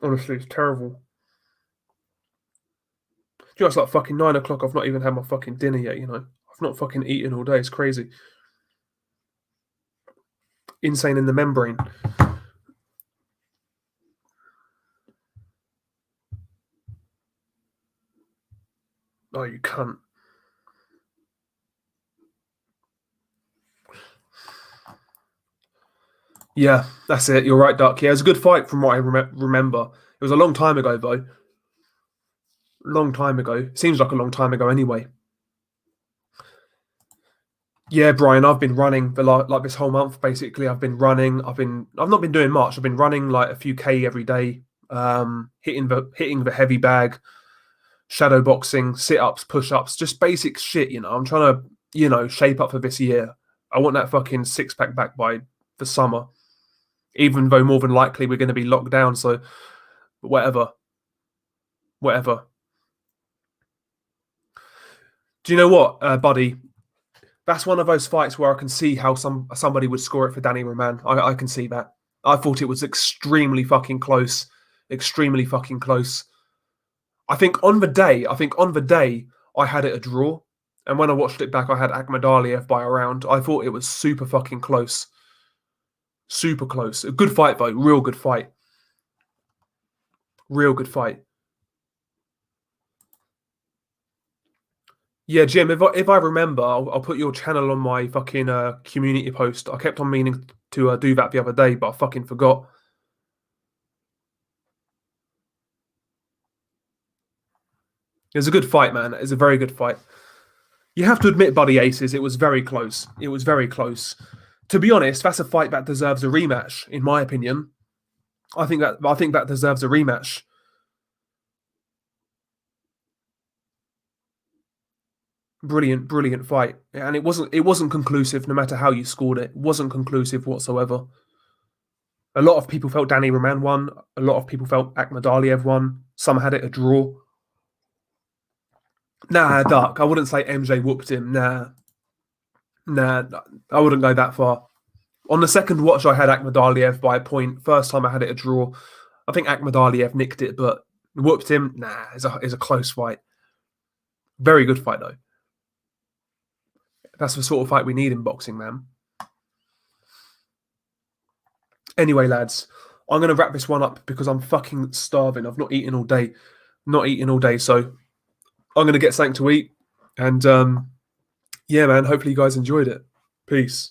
Honestly, it's terrible. Just like fucking 9 o'clock, I've not even had my fucking dinner yet, you know. I've not fucking eaten all day. It's crazy. Insane in the membrane. Oh, you cunt. Yeah, that's it. You're right, Duck. Yeah, it was a good fight from what I remember. It was a long time ago, though. Long time ago. Seems like a long time ago anyway. Yeah, Brian, I've been running for like this whole month, basically. I've been running. I've not been doing much. I've been running like a few K every day, hitting the heavy bag, shadow boxing, sit-ups, push-ups, just basic shit, you know. I'm trying to, you know, shape up for this year. I want that fucking six-pack back by the summer. Even though more than likely we're going to be locked down, so whatever. Whatever. Do you know what, buddy? That's one of those fights where I can see how somebody would score it for Danny Roman. I can see that. I thought it was extremely fucking close. Extremely fucking close. I think on the day, I had it a draw. And when I watched it back, I had Akhmadaliev by a round. I thought it was super fucking close. Super close. A good fight, though. Real good fight. Real good fight. Yeah, Jim, if I remember, I'll put your channel on my fucking community post. I kept on meaning to do that the other day, but I fucking forgot. It was a good fight, man. It was a very good fight. You have to admit, Buddy Aces, it was very close. It was very close. To be honest, that's a fight that deserves a rematch, in my opinion. I think that deserves a rematch. Brilliant fight. And it wasn't conclusive no matter how you scored it. It wasn't conclusive whatsoever. A lot of people felt Danny Roman won. A lot of people felt Akhmadaliev won. Some had it a draw. Nah, Duck. I wouldn't say MJ whooped him. Nah, I wouldn't go that far. On the second watch, I had Akhmadaliev by a point. First time I had it a draw. I think Akhmadaliev nicked it, but whooped him. Nah, it's a close fight. Very good fight, though. That's the sort of fight we need in boxing, man. Anyway, lads, I'm going to wrap this one up because I'm fucking starving. I've not eaten all day. So I'm going to get something to eat. And yeah, man, hopefully you guys enjoyed it. Peace.